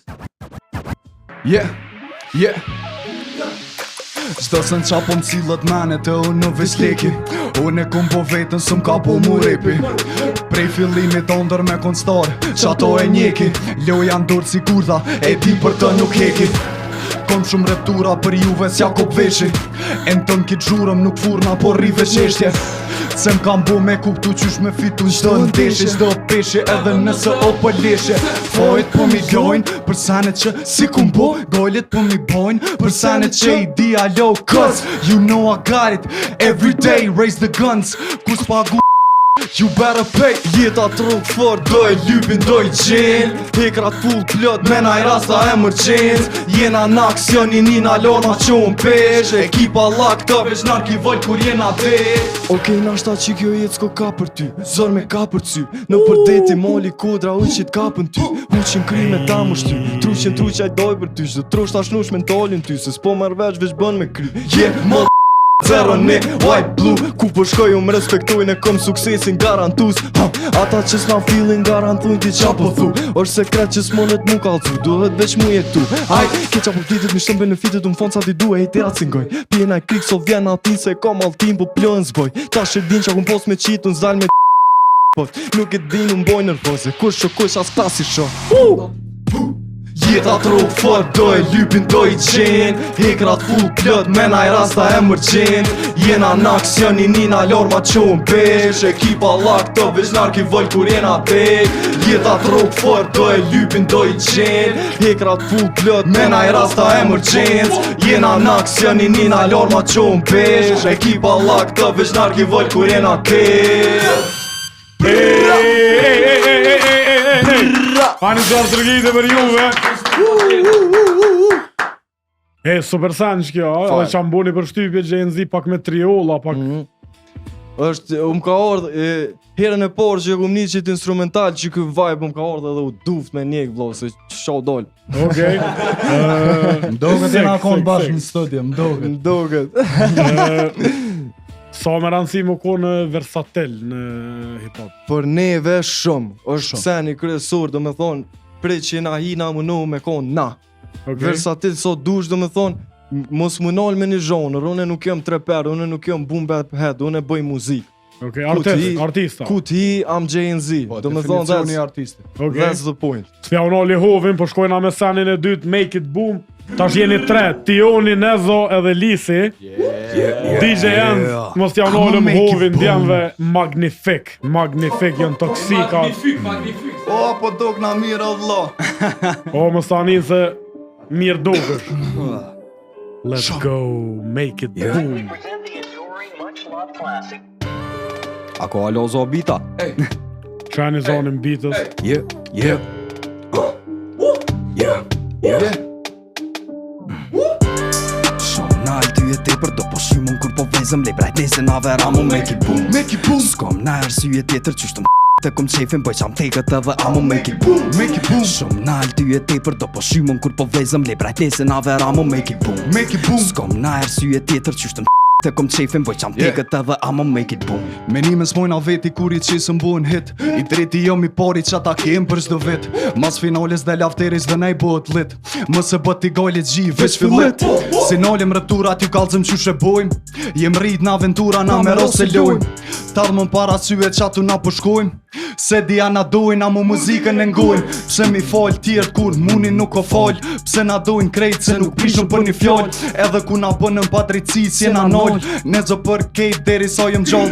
Qdo se në qapo më cilët mene të unë në vesleki. Unë e kom po vetën së m'ka po mu repi. Prej fillimit ondër me konstar, që ato e njeki. Loja ndurë si kurtha, e ti për të nuk heki. kom shumë reptura për juve s'Jakob Veshi. E në tën ki gjurëm nuk furna po rrive qeshtje. Se m'kam bo me kuptu qysh me fitu çdo ndeshje, çdo peshe edhe nëse o për leshe. Fojt po mi glojnë për sanet që si kum bo, golet po mi bojnë për sanet që i di alo. Cause you know I got it, every day raise the guns. Kus pagu you better pay. Jeta truk fort, doj lypin, doj qen. Hekrat full plot, mena I rasta e mërqenz. Jena në aksion, i nina lorma qonë pesh. Ekipa lak të veç narki vol kur jena vesh. Okej, nashta që kjo jetë s'ko ka për ty, zor me ka për ty. Në përdeti moli kodra uqit ka për ty. Uqin kry me ta më shty, truqin truqaj doj për ty. Që trusht ashnush mentalin ty, se s'po mërë veç veç bën me kry. Më zero ne, white blue. Ku po shkoj më respektojnë e kom suksesin garantus. Ata që s'na feeling garantujnë ti qa po thu. Është sekret që s'monet mu kalcu, duhet veç mu jetu. Aj, ke qa po vitit mi shtëm benefitit unë fond sa ti duhe i terat singoj. Pjena i krik so vjen atin se kom altin po plën zboj. Ta shë din qa kun pos me qit unë zal me pot. Nuk e din unë boj nervoze, kush që kush as klasi sho. Jeta truk fort, doj lypin, doj qen. Hekrat full plot, mena I rasta e mërqen. Jena në aksion, i nina lorma qonë pesh. Ekipa lak të veç narki vol kur jena pek. Jeta truk fort, doj lypin, doj qen. Hekrat full plot, mena I rasta e mërqen. Jena në aksion, i nina lorma qonë pesh. Ekipa lak të veç narki vol kur jena pek. Ani qarë tërgjite për juve. Super sanç kjo, edhe që amboni për shtypje Gen Z pak me triola, pak... është, ka ardhë, herën e parë që kum niqit instrumental që ky vibe ka ardhë edhe u duft me njek vlo, se shau dol. Okej. Mdoket e na konë bashkë në studio, mdoket. Sa me rëndësi më konë versatil në hip-hop? Për neve shumë, është seni kryesor, do me thonë, prej që na hi na mënu me konë na. Versatil so dush, do me thonë, mos më nal me një zhonër, une nuk jam trapper, une nuk jam boom bap head, une bëj muzikë. Okej, artista. Ku ti, am Gen-Z, do me thonë, that's the point. S'pja uno lihovin, po shkojna me senin e dytë, make it boom. Tash jeni tre, Tioni, Nezo edhe Lisi. DJ Enz, mos t'ja unollëm hovin, djemve magnifik. Magnifik, janë toksika. O, po dok na mirë o vlo. O, mos t'a një se mirë dokësh. Let's go, make it boom. Ako alo zo bita? Qani zonin bitës. Shumë nalë ty e tepër do po shymon kur po vezëm le brajt nese na vera mu make it boom. S'kom na arsye tjetër qysh të të kom qefin bëj qam tekët edhe amu make it boom. Shumë nalë ty e tepër do po shymon kur po vezëm le brajt nese na vera mu make it boom. S'kom na arsye tjetër qysh të të kom qefin bëj qam tekët edhe amu make it boom. Menime s'mojna veti kur I qesë m'bojnë hit. I dreti jom I pari që ata kem për çdo vit. Mas finales dhe lafteris dhe nej bëhet lit. Mëse bët I galit gji veç fillit. Si nalim rëpturat ju kalzëm qysh e bojmë. Jem rrit në aventura na me rose lojmë. Tardhë më para syve qatu na përshkojmë. Se dia na dojnë, a mu muzikën e ngojnë. Pse mi fal tjertë kur munin nuk o fal. Pse na dojnë krejt se nuk prishëm për një fjall. Edhe ku na bënëm pa drejtësi si jena nol. Nezo për kejt deri sa jëm gjall.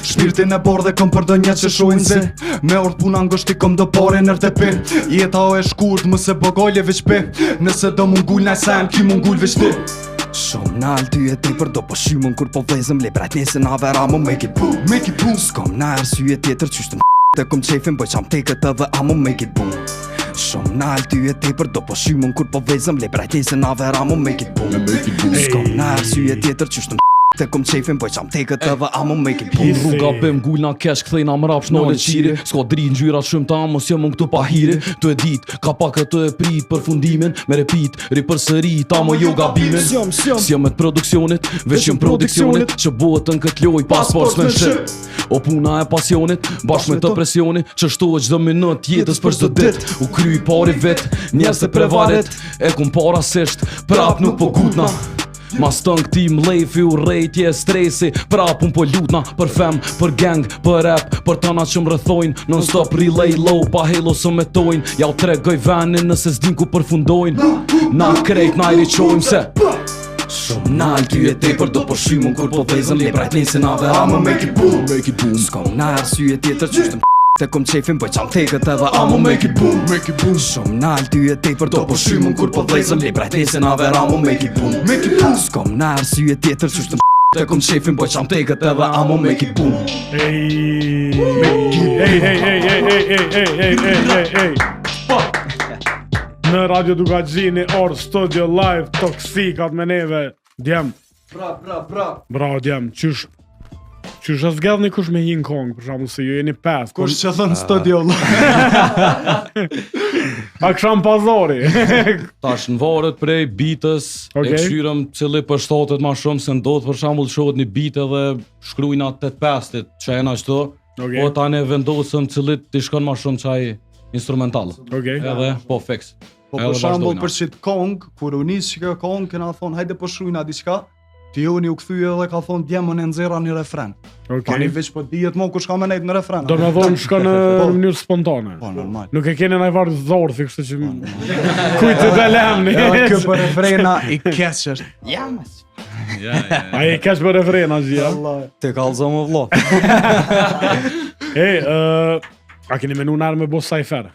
Shpirtin e bordhe kom për do një që shojnë zi. Me orë puna ngështi kom do pare nër të pi. Jeta o e shkurt mëse bëgolje veç pi. Nëse do mungull naj sen ki mungull veç ti. Shumë nalë ty e tepër do po shymon kur po vezëm le brajt nese na vera mu make it boom. S'kom na arsye tjetër qysh të kom qefin bëj qam tekët edhe amu make it boom. Shumë nalë ty e tepër do po shymon kur po vezëm le brajt nese na vera mu make it boom. S'kom na arsye tjetër qysh të kom qefin bëj qam tekët edhe amu make it boom. Rruga bëm gullna kesh kthejna më rap shnole qiri. S'ka dri ngjyra shumë ta mos jam këtu pa hiri. Tu e dit, ka pak e tu e prit për fundimin. Me repeat, ri për sëri, ta mo jo gabimin. S'jam të produksionit, veç jëm produksionit. Që botën kët loj pas sportsmanship. O puna e pasionit, bashkë me të presioni. Që shtohet çdo minut jetës për çdo dit. U kry pari vet, njerëz të prevaret. E kum parasisht, prap nuk po gutna. Mas të në këti mlejfi u rejtje stresi Prapun po lutna për fem, për gang, për rap Për tana që më rëthojnë Non stop relay low, pa halo së metojnë Ja u tregoj venin nëse s'din ku përfundojnë Na krejt na i riqojmë se Shumë nalë ty e tepër do po shymon kur po vezën Lebrajt lesin ave I'ma make it boom, make it boom S'kom na arsye tjetër qyshtëm Te kom qefin bëj qam theket edhe I'ma make it boom, make it boom Shumë nalë ty e tepër do po shymon kur po vezën Lebrajt lesin ave I'ma make it boom, make it boom S'kom na arsye tjetër qyshtëm Te kom qefin bëj qam theket edhe I'ma make it boom Në Radio Dugagjini, Or Studio Live, Toksikat me neve Djem Bravo djem, qysh zgedhni kush me hin kong, për shembull se ju jeni 5 Kush që thënë studio A kësham pazori Tash në varet prej bitës E këshyrëm cili përshtatet ma shumë se ndodh për shembull shohet një bit edhe shkrujna 8-5-tit që e na qëto Po tani vendosëm cilit t'i shkon ma shumë qaj instrumental Edhe po fix Po për shembull për qit kong, kur u nis që kjo kong, kena thonë hajde po shrujna diçka Ti joni u kthyë edhe ka thonë djemën e nxerra një refren Tani veç po dihet mo kush ka me nejt në refren Do me thonë shka në mënyrë spontane Po normal Nuk e keni najvar zorthi kështë që kujtë të lemni Kjo për refrena i keq është A i keq për refrena gjia Te kalzo më vlo A keni menu nërë me bo sajfer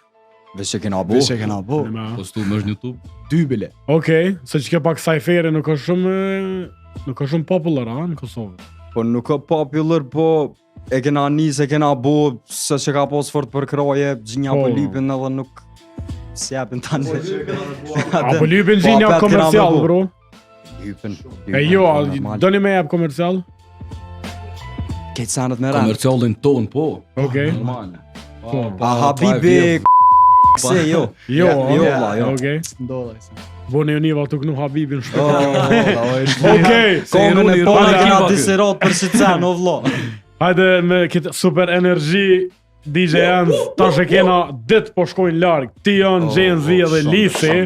Veç që kena bo Kostum është në YouTube Dy bile Okej, se që ke pak sajferi nuk është shumë popular, në Kosovë Po nuk është popular, po e kena nis, e kena bo Se që ka pos fort për kroje, gjinja po lypin edhe nuk s'japin tani A po lypin gjinja komercial, bro? Lypin E jo, doni me jap komercial? Kejtë sanët me rand Komercialin ton, po Okej A Habibi Pse jo? Jo, okej. Bone ju niva të kënu Habibin shpër Okej. Kongën e pole kena diserat për shqicen, o vlo Hajde me këtë super energji DJ Enz, tash e kena dit po shkojnë larg Tion, Gen Z dhe Lisi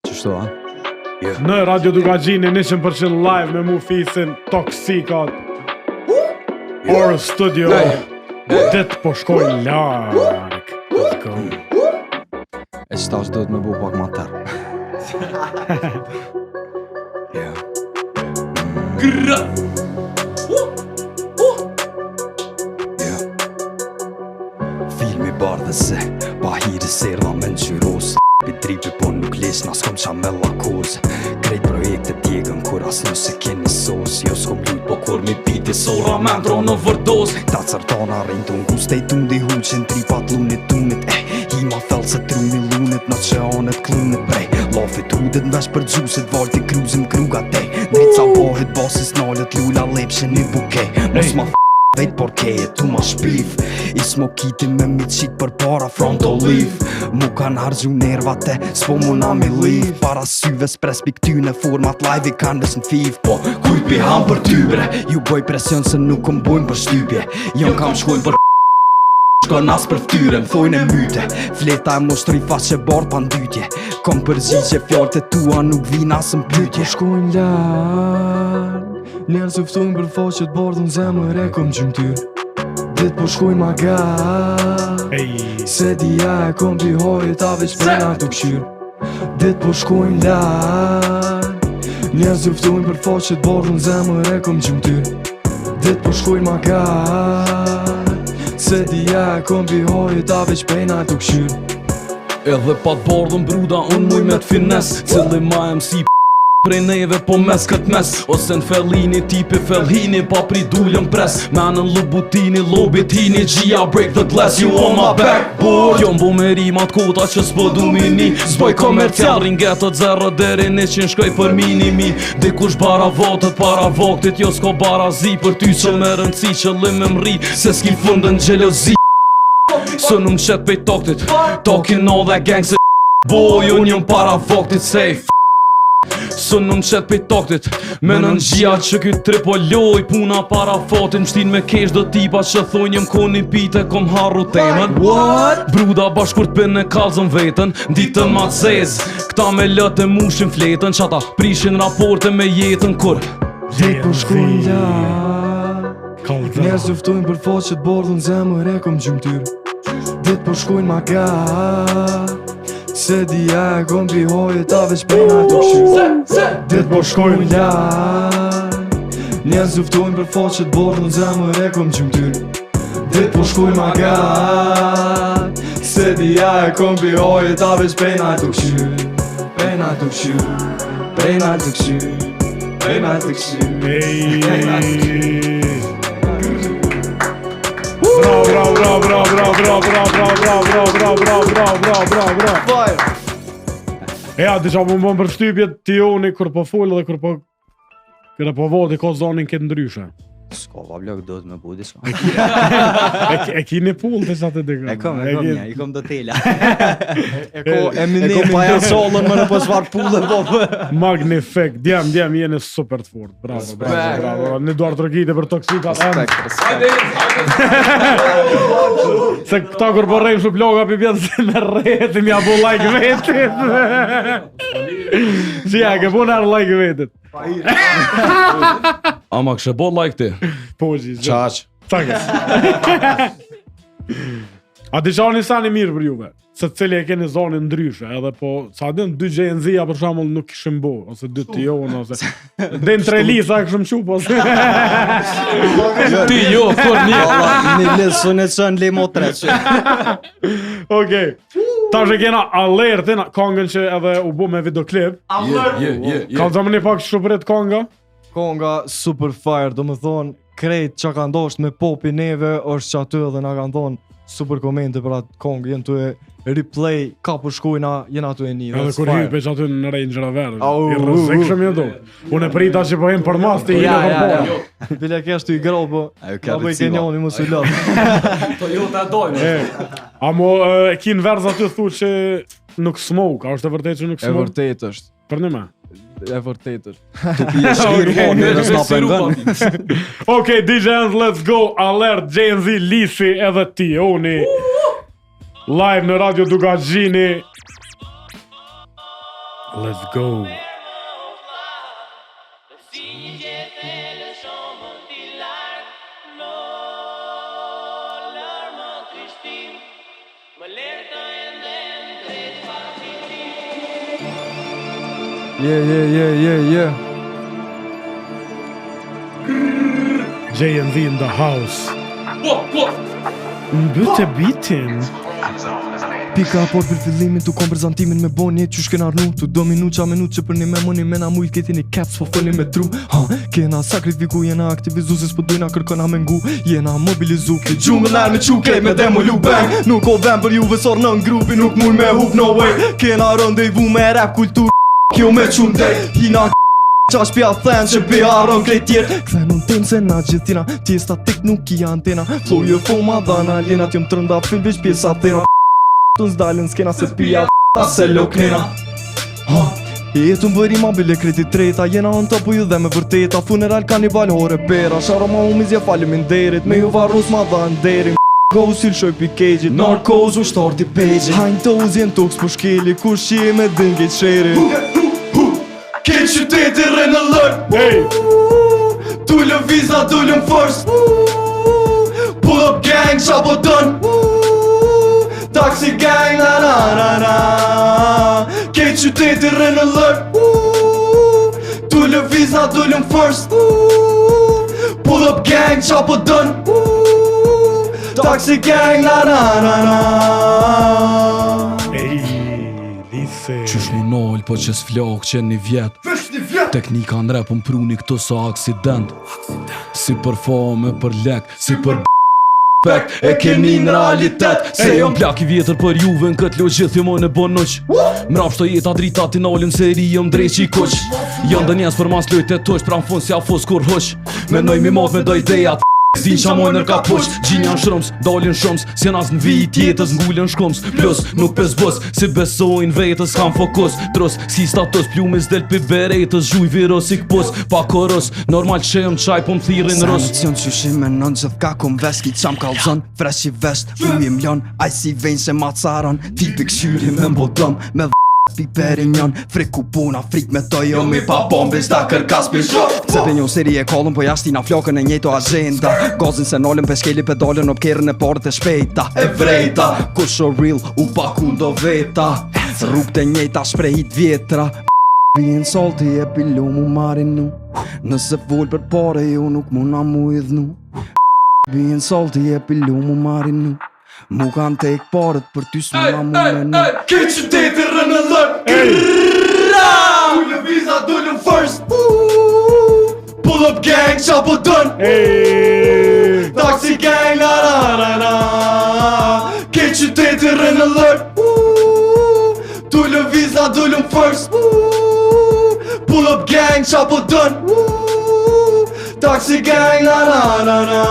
Qështu, a? Në Radio Dugagjini 100% live me mu fisin Toksikat Or Studio Dit po shkojnë larg Let's go E që tash do të me bu pak ma tërë Grrrr Filmi bardhe se Pa hiri serda me në qyros Bitripi po nuk lesna s'kom qa me lakoz Krejt projekte tjegën kur as nëse keni sos Jo s'kom ljut po kur mi piti sora me ndro në vërdos Ta cërtana rejnë të nguste i tundi huqin tripat lunit tunit Hima thellë se truni lunit në që anet klunit brej Lafit hudet nvesh për gjusit valti kruzim kruga tej Ndrica bohet basis nalet lula lepshin i bukej Mos ma vejt por keje tu ma shpif I smokiti me mi qit për para front olive Mu kan hargju nervate, s'po mu na mi liv Para syve s'pres pi këtyne format live I kan vesh në fiv Po kujt pi ham për ty bre Ju boj presion se nuk kom bojnë për shtypje Jon kam shkojnë për Shko nas për ftyre, m'thojnë e myte Fleta e moshtri faqe bard pa ndytje Kom përgjigje fjallët e tua nuk vina së m'pytje Shkojnë larë Njerë suftojnë për faqet bardhën zemër e kom gjymtyr Dit po shkojnë ma garë Se dija e kom pi hojët a veç prena të këshyr Dit po shkojnë larë Njerë suftojnë për faqet bardhën zemër e kom gjymtyr Dit po shkojnë ma garë Se dija e kom pi hojët a veç prena të këshyr Edhe pa t'bardhën bruda unë muj me t'fines Cili ma e msi prej neve po mes kët mes Ose në fellini tipi fellhini pa pri dullën pres Menën lubutini, lobitini, gjia break the glass You on my backboard Jo mbo me rimat kota që s'po du mini S'boj komercial ringetot 0 deri 100 shkoj për minimi Dikush bara votët para voktit Jo s'ko barazi për ty që me rëndësi që lim e mri Se s'ki fundën gjelozi Së në mqet pej toktit Talking all that gang se Boy unë jëm para voktit safe Së në qet pej toktit Me në nxia që ky tripoloj Puna para fatin Mshtin me kesh do tipa që thojnë jem koni pite Kom harru temën Bruda bashkurt për në kalzën vetën Ditën ma cez Këta me lëtë e mushin fletën Qata prishin raporte me jetën kur Dit po shkojnë lak Njerës juftojnë për faqet bordhën zemër e kom gjymtyr Dit po shkojnë ma gat Se dija e kom pi hoje ta veç pejna të këshyr Dit po shkojnë lak Njerës juftojnë për faqet bordhën zemër e kom gjymtyr Dit po shkojnë ma gat Se dija e kom pi hoje ta veç pejna të këshyr Pejna të këshyr Pejna të këshyr Pejna të këshyr Bravo. Ja, disha më bën për shtypjet ti joni kur po fol dhe kur po vodi ka zonin këtë ndryshe. S'ka vlog do të më budi s'ka. E kini pull të sa të dëgë. I kom do tela. E ko pajasollën më në po çfarë pullë po. Magnifik. Djem jeni super të fort. Bravo. Në duar trokite për toksikat. Se këta kur po rrejmë shumë ploga për pjetë se me rrejtë mja bu like vetit. Shia, ke bu nërë like vetit. Ama kështë bo like ti Po që Qaq Cakës. A di shani sani mirë për juve Se cili e keni zonin ndryshe Edhe po Sa din 2 GNZ-a për shambull nuk kishim bo Ose 2 Tion Ose Din 3 Lisa kishim qup Ose Ti jo, kur një Një lesën e qënë le mo 300. Okej. Ta që kena alertin Kongën që edhe u bu me videoklip Ka të një pak shuprit konga Konga super fire, do më thonë krejt që ka ndosht me popi neve është që aty edhe nga ka thonë super komente për atë kongë, jenë të e replay, ka për shkujna, jenë aty e një. Edhe kur hype që aty në Ranger verë, i rëzikshëm jo do. Unë e prita që po jem për mas të i në përpora. Bile kesh të i gro, po, ka bëj ke njoni mu së lëtë. To jo të dojnë. Amo e kin verz aty thu që nuk smoke, a është e vërtet që nuk E smoke? vërtet është, Për një me? e vërtet është. Tu pije shkirë po në snapën gën. Okej, DJs, let's go, alert, JNZ, Lisi edhe ti, Oni. Live në Radio Dugazhini. Let's go. Yeah. JNZ in the house. Mbyte bitin. Pika por për fillimin tu kom prezantimin me boni që shkena arnu tu do minuqa që për një me moni me na mujt këti një caps po fëllim me tru kena sakrifiku jena aktivizu se s'po dojna kërkona me ngu jena mobilizu ki gjumë nërë me quke me demolu bang nuk o vem për juve sor në grupi nuk muj me hup no way kena rëndejvu me rap kultur kjo me qunë dej hina qash pja thënë që be arën krejt tjerë Kthen unë temë se na gjithina Ti statik nuk i antena Flow jo foma dhana Lena t'jom trënda film veç pjesa thera Të ndalën s'kena se pia se loknena Jetu më bëri ma bile kreti treta Jena në të puju dhe me vërteta Funeral kanibal hore pera Shara ma umizje falim nderit Me ju varrus ma dha nderim Go s'il shoj pi kegjit Narkoz u shtarti pejgjit Hajnë të uzjen toks për shkeli Kur shie me dëngit sheri Këtë qyteti rre në lër Tullëm viza, tullëm first Pull up gang, qapo dën Taxi gang, na Këtë qyteti rre në lër Tullëm viza, tullëm first Pull up gang, qapo dën Taxi gang, na Qysh mu nol, po që s'flok që një vjet Teknika në rap më pruni këto sa aksident Si për fame, për lek, si për pek E keni në realitet Se jom plak i vjetër për juve në këtë logjith jo më në bon noq Mrap shto jeta drita ti nolin se ri jom drejq i koq Jom dë njes për mas lojt e toq pra më fun si a fos kur hoq Menoj mi mot me doj dejat S'din qa mojnë nërka push, gjinja në shrums, dalin shums, si nas në vit jetës ngullin shkums. Plus, nuk pes bus, si besojnë vetës kam fokus. Trus, si status, plumis del pi beretës, zhuj virus i këpus, pa korus, normal që jëm qaj po m'thirin rus. Emocion që shime nën gjithë ka kom vesh ki qam kalzon. Fresh i vesht, ujë mlon, aj si vejnë se ma caran. Tipi këshyri me mbodom, me pi Perignon, frik ku puna, frik me to jo mi pa bombi s'ta kërkas pi shok. Se për një seri e kollën po jashtina flokën e njëto agenda. Gozin se nolën për shkeli pedalën op kerën e parët e shpejta. E vrejta, kur show real u pa kundo veta. Rrug të njëta shprejit vjetra. Bien salti e pilu mu marin nu. Nëse vol për pare jo nuk muna mu idhnu. Bien salti e pilu mu marin nu. Mu kan tek parët për ty s'muna mu me nu. Ke qyteti rënë lëk. Dullën visa, dullën first. Pull up gang, qa po dën. Taxi gang, la la la la. Ke qyteti rënë lëk. Dullën visa, dullën first. Pull up gang, qa po dën. Taxi gang, la la la la.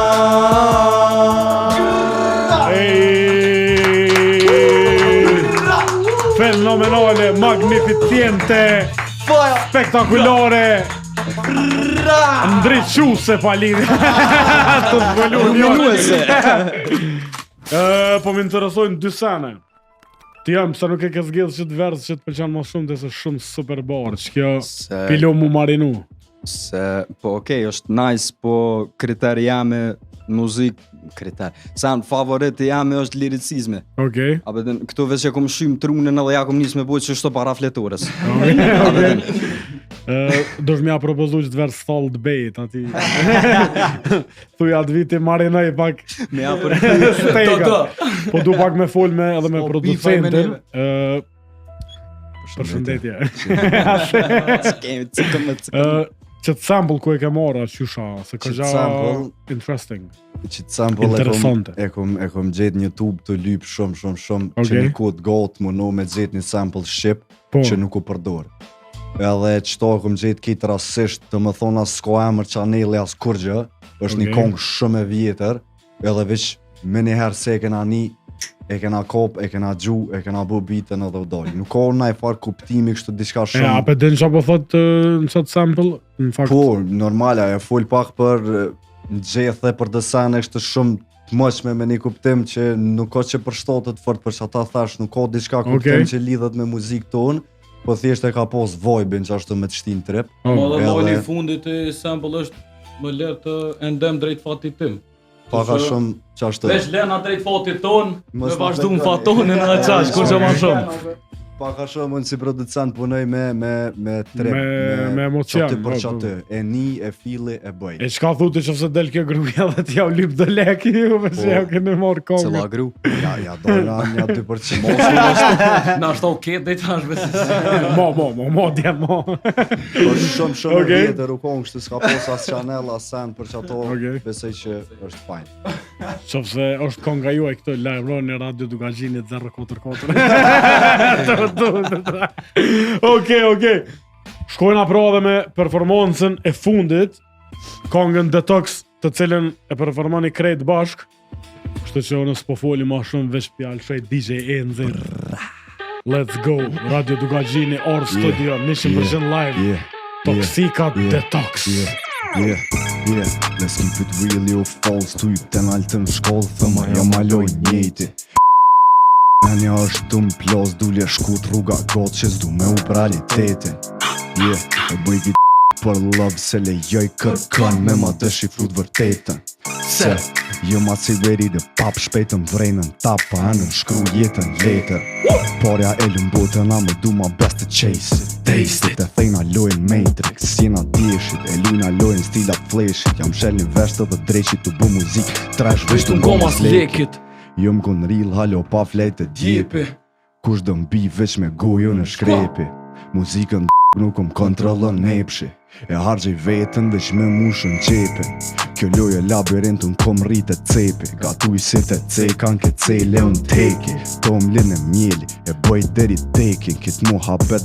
Fenomenale, magnificente, spektakulare, ndriquse palini. Të zbëlluese. Po më interesojnë dy sene. Ti jam, pësa nuk e ke zgjedhë që të verës që të pëlqen më shumë, dhe se shumë super barë, që kjo pilo mu marinu. Se, po okej, është nice, po kriteri jame muzik, sa në favoriti jame është liricizme. Okej. A beden, këtu veç e kom shymë trunën edhe ja kom njës me bujt që shto para fletores. Do shmja propozu që të verë stall debate ati. Thuj atë viti marinaj pak Me ja për stejka. Po du pak me fol me edhe me producentin. Përshëndetje. Që të sample ku e ke marrë qysha, se ka gja interesting. Që të sample e kom gjetë një tube të lyp shumë, që një kod gotë më no me gjetë një sample shqip që nuk u përdor. Edhe qëto e kom gjetë kitë rasisht të më thona s'ko emër qaneli as kurgjë, është një kongë shumë e vjetër, edhe veç me njëherë se e kena një, e kena kop, e kena gju, e kena bu bitën edhe u dojnë. Nuk ka na i farë kuptimi kështu diçka shumë. A për din që po thot në qatë sample? Po, normala, e full pak për në gjethë dhe për dësane kështë shumë të mëqme me një kuptim që nuk ka që përshtatët fort për që ata thash, nuk ka diçka kuptim që lidhet me muzikë tonë, po thjesht e ka pos vojbin që ashtu me të shtin trip. Ma dhe mali fundit e sample është më lërë të endem drejt fatit tim. Paka shumë qashtë. Vesh lena drejt fatit ton, me vazhdu në fatonin edhe qash, kur që ma shumë. Paka shumë unë si producent punoj me trip, me emocion. Qati për qatë, e ni, e fili, e bëj. E qka thuti që fse del kjo gruja dhe t'ja u lyp dhe leki ju, përse ja kene marrë kongë. Cëla gru? Ja dojna një 2%. Na shto ket dhe i tash besis. Mo, djem, mo. Po shumë e vjetër u kongë shtë s'ka pos as Chanel, as sen, për që ato besoj që është fajn. Që fse është konga ju e këtë live në radio Dugagjinit 044. Okej. Shkojna pra dhe me performancën e fundit, kongën Detox, të cilën e performoni krejt bashk. Kështu që unë s'po foli ma shumë veç pjallë shrej DJ Enzi. Let's go, Radio Dugagjini, Or Studio, 100% live. Toxika Detox. Let's keep it real, jo false, tu i ten altën shkollë, thëma jo maloj njejti. Menja është du m'plos, dulje shkut rruga gotë që s'du me u realitetin. E bëj këtë për love se lejoj kërkën me ma dëshifrut vërtetën. Se jo ma si ready dhe pap shpejtën vrejnën tap pa anën shkru jetën letër. Porja e lëmbotën a me du ma best të chase it. Taste it. E thejna lojnë Matrix, jena djeshit, e lujna lojnë stilat fleshit. Jam shel një veshtë dhe drejqit të bu muzik, trash vesh të ngomas lekit. Jo m'kon real halo pa flejtë djepi. Kush dë mbi veç me gojo në shkrepi. Muzikën nuk kontrollon nepshi. E hargjej vetën veç me mushën qepi. Kjo loje labirintun kom rritë cepi. Gatuj si të cekan ke cele unë teki. Tom linë e mjeli e bëj deri tekin. Kit mu hapet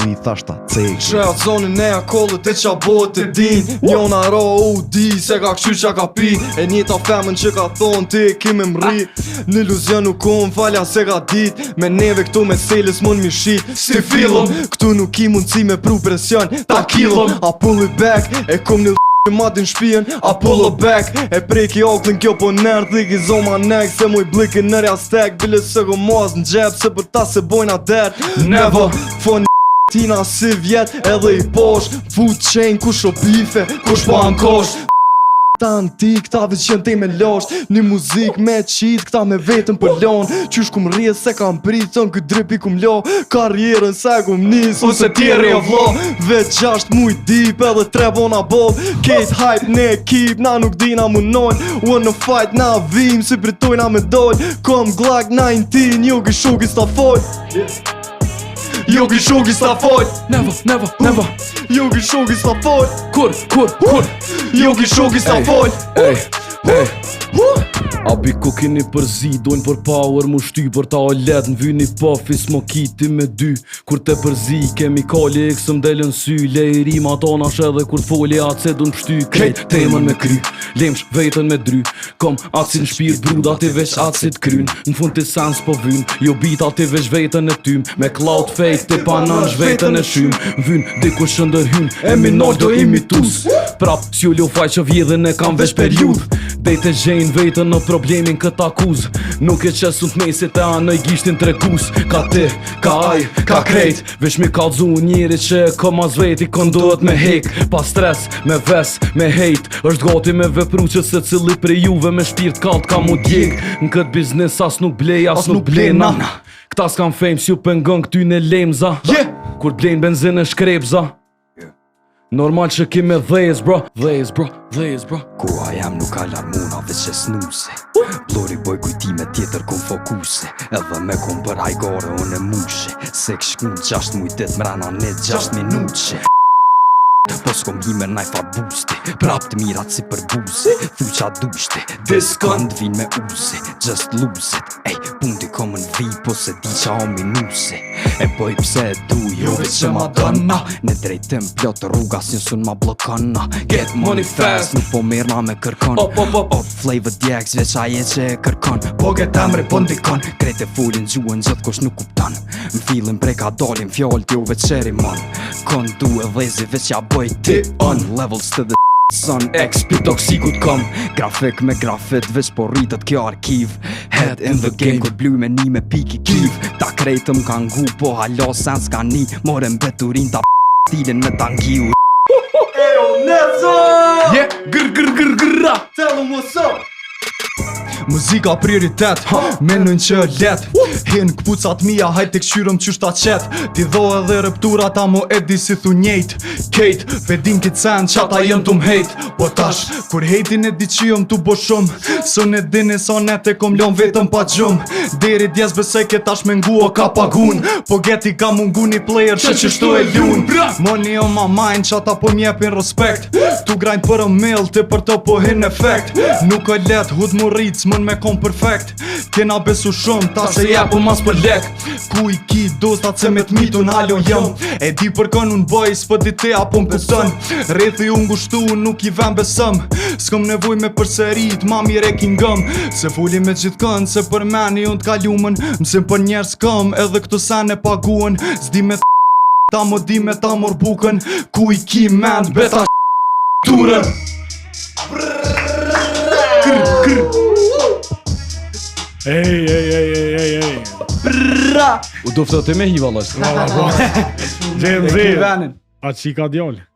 i thashta cek. Shreat zonin e akollet e qa bot e din Njona ro u di se ka këshy qa ka pi E njeta femën që ka thon ti kime mri Në iluzion nuk kom falja se ka dit Me neve këtu me seles mun mi shit Si fillon Këtu nuk i mundësi me pru presion Ta killon A pull it back E kom një matin shpijen A pull it back E preki oklin kjo po nërë Dhiki zoma nek Se muj blikin nërja stek Bile se go mos në gjep Se për ta se bojna der Never Fon tina si vjet Edhe i posh Fut qenj kush o bife Kush po ankosh Ta antik, ta veç qënë te me losh Një muzik me qit, këta me vetën për lon Qysh kum rrje se kam prit, ton këtë dripi kum lo Karjerën se kum nis, ose tjeri o vlo Veç 6 mujt dip, edhe 3 bona bob Kate hype ne ekip, na nuk dina munojn Wanna fight, na vim, si pritojna me doj Kom Glock 19, Yogi Shogi sta fol Yogi Shogi sta fol Never Yogi Shogi sta fol Kur Yogi Shogi sta fol Abi ko kini përzi, dojnë për power mu shty për ta o let Në vyni puffis mo kiti me dy Kur te përzi, kemikali e kësëm delën sy Lej rima tona shedhe kur t'foli acid unë pështy Krejt temën me kry, lemsh vetën me dry Kom acid në shpirë bruda ti veç acid kryn Në fund ti sens po vyn, jo bita ti veç vetën e tym Me cloud fake ti panan shvetën e shym Vyn, diku shëndër hyn, e minol do imitus Prap, s'ju faj që vjedhen e kam veç periud Dejt e gjenjë vetën në problemin këtë akuz Nuk e qesun t'mesit e anë i gishtin tregus Ka ti, ka aj, ka krejt Vesh mi kalzu njeri që e kom as veti Këndohet me hek, pa stres, me ves, me hejt Është gati me vepru që se cili prej juve Me shpirt kalt ka mu djeg Në këtë biznes as nuk blej, as nuk blena Këta s'kan fame s'ju pengon këty në lemza Kur t'blejnë benzin e shkrepza Normal që kime dhejës bro Koha jam nuk alarmona veç e snuse Blori boj kujtime tjetër kom fokuse Edhe me kom për hajgore unë e mushe Se kshkun 6 mujtet mrena ne 6 minutëshe Po s'kom hi me najfa buste Prap të mirat si për buze Thuj qa dushte Diskond vin me uze Just lose it Ej, pundi kom në vi Po se di qa o minuse E boj pse e du Jo veç që ma dëna Në drejtim plot rruga Si nësun ma blokona Get money fast Nuk po mirna me kërkon Flavor djeks veç aje që e kërkon Po get emri po ndikon Krejt e fullin gjuën gjithë kush nuk kupton M'filin prej ka dalin fjall t'jo veç qeri mon Kon du e dhezi veç ja boj ti on Levels to the son XP toksikut kom Grafik me grafit veç po rritët kjo arkiv Head in the game kur bluj me ni me piki kiv Ta krejtëm kan ngu po halo sen s'ka ni More mbeturin ta stilin me tangiu Eyo Nezo Grrrrrrrrra Tell them what's up Muzika prioritet, menën që let Hin këpucat mija, hajt të këshyrëm qysh ta qet Ti dho edhe rëptura ta mo edhi si thu njejt Kejt, pedin këtë sen qa ta jem t'u mhejt Po tash, kur hejtin e di që jëm t'u bo shumë Sën e dini sa net e kom lon vetëm pa gjumë Deri djes besej ke tash me ngu o ka pagun Po geti ka mungu një player që qështu e ljun Money on my mind qa ta po mjepin respekt Tu grajnë për email, ti për të po hin efekt Nuk e let, hud mu rrit, s'mën me kom perfekt Kena besu shumë, ta se jepu mas për lek Ku i ki dostat se me t'mitu n'halo jëm E di për kën unë bëj, s'pë di te apo m'pësën Rethi unë gushtu, nuk i vem besëm S'kom nevoj me përserit, ma mire kingëm Se fuli me gjithë kënd, se për meni unë t'kalumën Mësim për njerës këm, edhe këto sen e paguen S'di me ta mo di me ta mor bukën Ku i ki mend, beta turën Ej U do fëtë me hi vallash Gen Z A qika djallë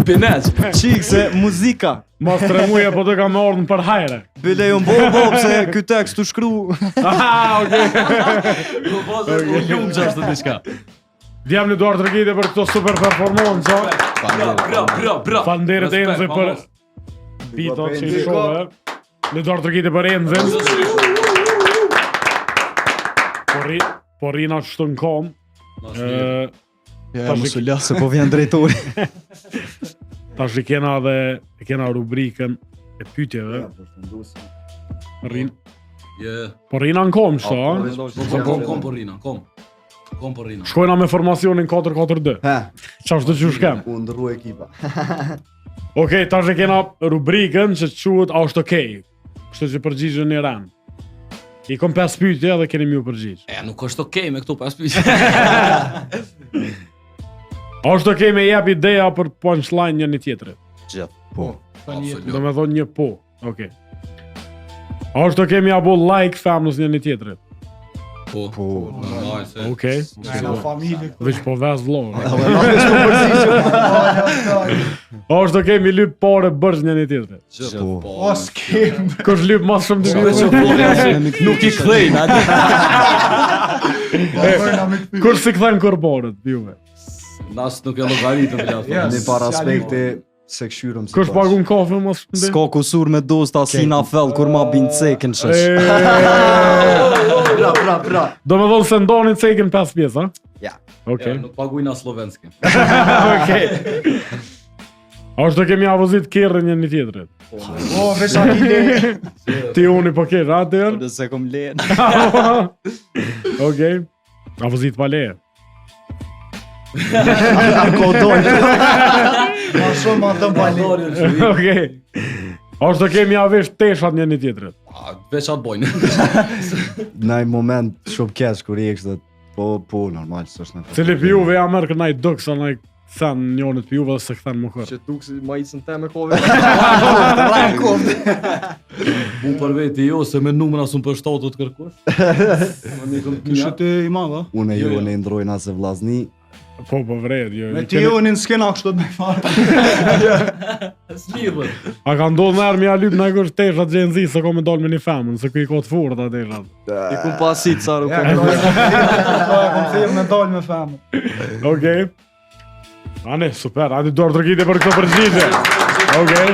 Pineq Qik se muzika Mas 3 muja po të kam ardhën për hajre Bile jo mbo pse ky tekst tu shkru Aha, U ljum që është të diçka Djem në duar të rëgjite për këto super performance Bra Falnderit Enze për Bito që i shove Në duar të rëgjite për Enzen Po rina qështu në kom Ja, mos u la se po vjen drejtori. Tash i kena rubrikën e pyetjeve. Po rina në kom, shto, a? Kom por rina, kom Kom për rina. Shkojna me formacionin 4-4-2. He, Qa është të që shkem? u ndërru ekipa. Okej, tash e kena rubrikën që quhet A është okej. Kështu që përgjigjen një ran. I kom 5 pyetje dhe keni ju përgjigj. Nuk është okej me këtu 5 pyetje. A është okej me jep ideja për punchline njëri tjetrit? Po. Do me thonë një po. Okej. A është okej me ja bo like familës njëri tjetrit? Po. Normal se. Okej. Na familje. Veç po vez vllo. A është okej me lyp pare bërsh njëri tjetrit? Po. O, s'kem. Kush lyp mas shumë të Veç mirë? o nuk i kthejnë, a di. Kush si këthejnë korporët, juve? Nas nuk e llogaritëm bla. Një par aspekte se këshyrëm si Kush pagun kafe mas shumë të? S'ka kusur me dosta si na fell kur ma bin cekën shesh. Pra. Do me thonë se ndonin cekin 5 pjesë, ha? Ja. Okej. Nuk paguajna slovenske. Okej. A është kemi avozit kerrën një tjetrit? O, veç akile. Ti uni po kerrë, a tërë? Nëse kom len. Okej. Avozit pa leje. Ma shumë ma dëm pali. Okej. A është kemi avesh teshat një tjetrit? Veç atë bojnë. Në një moment shumë kesh kur i ekshtë po, normal, së është në Cili për juve ja mërë kënaj dëkë sa naj këthen njënit për juve dhe se këthen më kërë. Që tuk si ma icën te me kove. Bu për veti jo, se me numra sun për 7 të kërkush. Kështë të i madha. Unë e ju në ndrojnë asë vlazni. Po vred, jo. Me ti ju në s'kena kështë të me farë. Slidhë. A ka ndodhë nërë mi a lyp në kështë teshat Gen Z se ko me dalë me një femën, se kuj ka të furët a teshat. I kum pasit sa rukë. Kom thirë me dalë me femë. Okej. Ani, super, ani dorë drëgite për këtë përgjigje. Okej.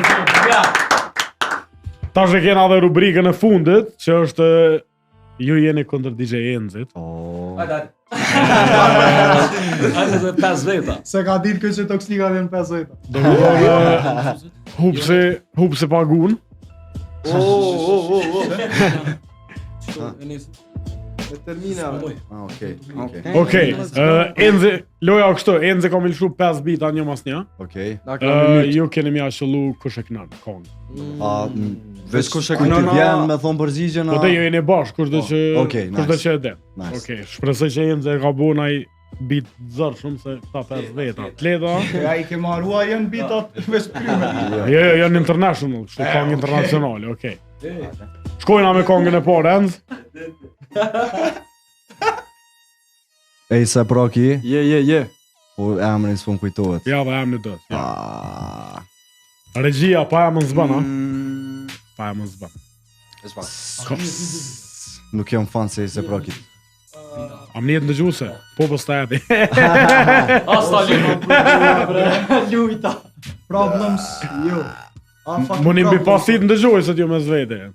Tash e kena dhe rubrikën e fundit, që është ju jeni kundër DJ Enzit. Hajde dhe 5 veta. Se ka ditë këtë që Toxlika dhe në 5 veta. Do me thonë hupse pagun. Me termine ave. Okej. Okej, Enzi, loja o kështu, Enzi ka me lëshu 5 bita një mas një. Okej. Ju keni mi a shëllu kush e kënan, kongë. Veç kush e kujt kënon, të vjen me thonë përgjigjen. Po te ju jeni bashkë, kush dhe që Okej, kush dhe nice. që e den. Nice. Okej, shpresoj që Enzi e ka bu naj bit zërë shumë se ta 5 veta. Tleda? Ja i ke marrua jenë bitat veç pryme. Jo, janë international, kështu kongë internacionale, okej. Shkojna me kongën e parë, Enz. Ej, se pra ki, Je. po emrin s'pun kujtohet. Ja, dhe emni dës. Ja. Regjia, pa emën zbën, ha? Pa emën zbën. Nuk jam fan se se pra ki. Am njetë në gjuse? Po të jeti. Asta Lujta. Problems, jo. Munim bi pasit në dëgjoj se t'ju me zvete.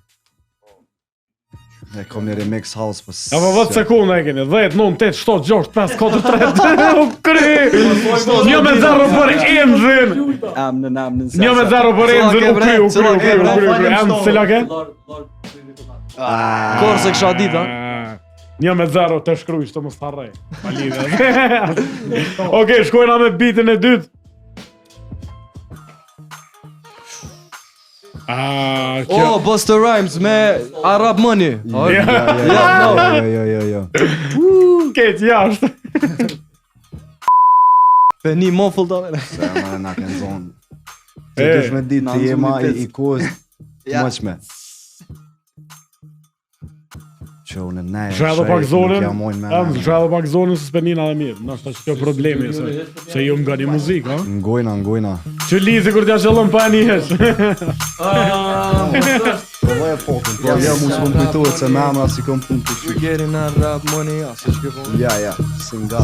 E kom një remix house, po Ja po 10 sekunda e keni, 10, 9, 8, 7, 6, 5, 4, 3, u kry! Një me 0 për Enzin! Amnën. Një me 0 për Enzin, u kry. Enz, cila ke? Korë se kësha dit, ha? Një me 0 të shkruj, shtë më starrej. Okej, shkojna me bitin e dytë. Oh, Busta Rhymes me Arab Money. Jo. Ketë jashtë. Pe një mofull da me. Se ma na kënë zonë. Që E, dush me ditë të jema i kohës mëqme. Që unë nej, Shë edhe pak zonën, nuk jam mojnë me shë edhe pak zonën se s'penina dhe mirë. Nështë që kjo problemi, se ju nga një muzikë, ha? Ngojna. Që lizi kur t'ja qëllën pa një hesh. Po e pokën, po ja mu s'pun kujtohet se me emra si kom pun të We shy. getting Arab Money, asë që po. Ja, si nga.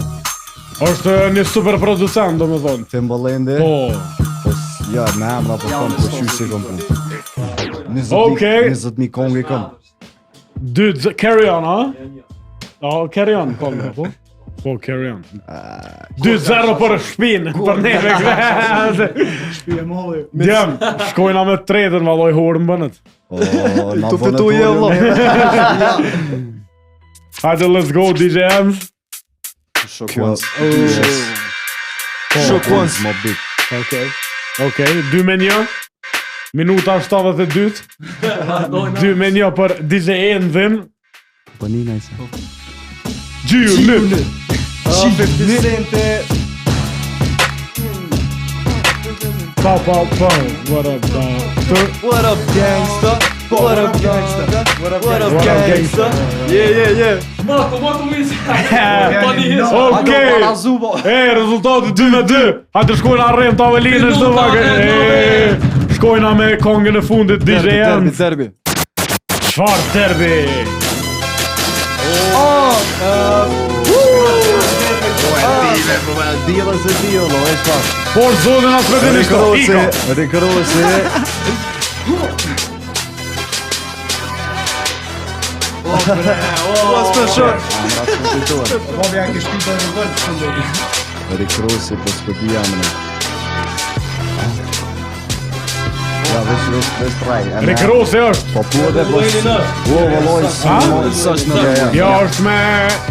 Është një super producent, do me thonë. Timbalende, Po, po ja, me emra po kom të shy si kom pun. Okej. 20.000 kongi kom. Dude, carry on, ha? Carry on, kongë, po? Po, carry on. 2-0 për shpinë, për neve këtë. Shpije molli. Djem, shkojna me tretën, valoj horë më bënët. Na Tu fitu je, vëlla. Hajde, let's go, DJ Enz. Shokwanc. Shokwanc. Më big. Okej, 2-1. Minuta 72. 2-1 për DJ Enzin. Po një nëjse. Gjyunit. 50 cente. Pa, what up, What up, gangsta? What up, gangsta? What up, gangsta? Yeah. Mato misi. Okej. Rezultati 2-2. Hajde shkojnë arrem të Avelinës të vake. Shkojna me kongën e fundit DJ Enz. Derbi. Çfarë derbi? Por zonin as me dini shto. Iko. Rikrosi. Rikrosi po s'pëdi jamëne. Ja, vesh traj. Rikrosi është. Po pu edhe po vëlloj. Ja është me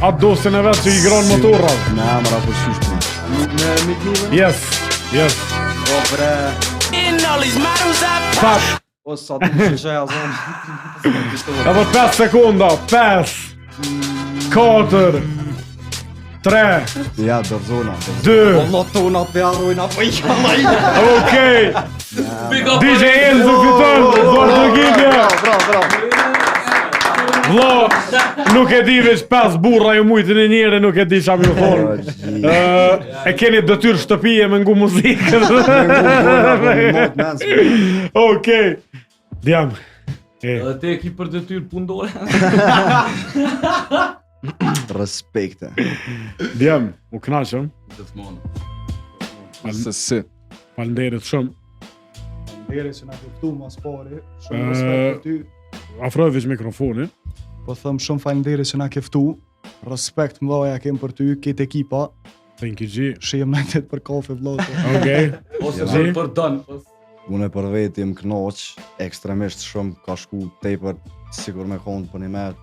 adosin e vetë që i gronë motorrat. Me amra po shysh më. Yes. O bre. Pat. O sa të më shëshaj a zonë. Edhe 5 sekunda. 5 4 3 Ja, dorzona. 2 Lotona të arrojna po i kallaj. Okej. DJ Enzo fiton. Zorë të gjitja. Vlo, nuk e di veç 5 burra ju mujtën e njëre, nuk e di qa mi u thonë. E keni dëtyr shtëpije me ngu muzikën. Okej. Djam. Edhe te e ki për detyr pundore. Respekte. Djam, u knaqëm. Gjithmonë. Se si. Falenderit shumë. Dere që na këftu mas pari, shumë respekt për ty. Afroj veç mikrofoni. Po thëm shumë falenderit që na këftu. Respekt mdoja kem për ty, këtë ekipa. Thank you, G. Shihem najtet për kafe vlote. Okej. Ose Zi? për dën. Unë për veti më knoq, ekstremisht shumë ka shku tepër, sigur me konë për një merë,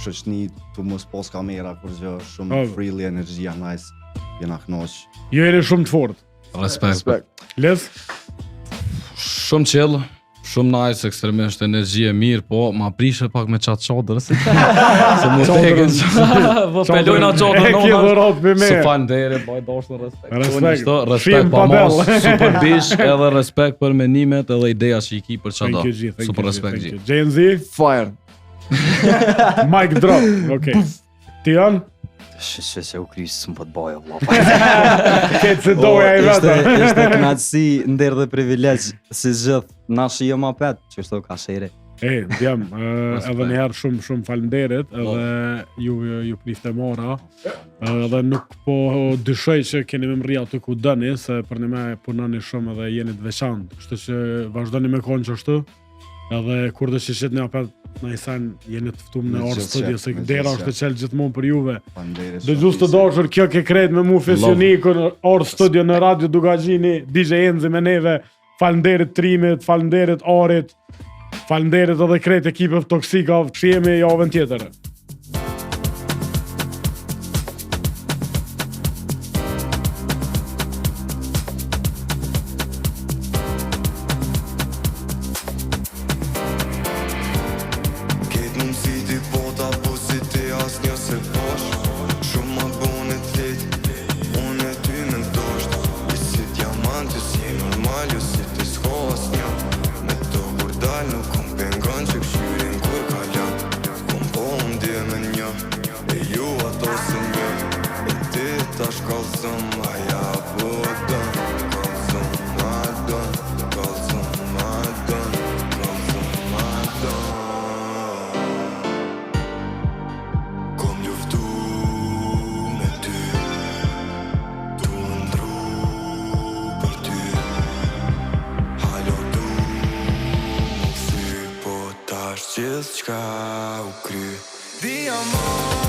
shoqni të mos pos kamera, kur gjë shumë freely energjia, nice, jena knoq. Jo jeni shumë të fort. Respekt. Les? Shumë chill, shumë nice, ekstremisht energji e mirë, po ma prishe pak me qatë qadrë, se mu teken po pelojna qadrë E ki dhërat për me. Së falenderit, baj dashur respekt. Respekt. Respekt Shim pa padel. mos, super bish, edhe respekt për menimet edhe ideja që i ki për çado. Thank you, G. Thank Super you, respekt thank G. you. JNZ, Fire. mic drop. Okej. Ti janë? Shë se u krysë së më po të bajo, vla. Ketë se doja i vetë. Ishte knatësi, ndër dhe privilegj, si gjithë na shijë ma petë, që shto ka shere. Djem, edhe njëherë shumë falenderit, edhe ju prifte mora, edhe nuk po dyshoj që keni me mri aty ku dëni, se për një me punani shumë edhe jeni të veçantë, kështu që vazhdoni me konë që ashtu, edhe kur dhe që shqit një apet në isan jeni të ftum në orë studio, se dera është të qelë gjithmonë për juve. Dhe gjustë të dashur, kjo ke krejt me mu Fesionikun, orë studio në Radio Dugagjini, DJ Enzi me neve, falenderit Trimit, falenderit Arit, falenderit edhe krejt ekipëve Toksika, shihemi javën tjetër. Gjithçka u kry. The amor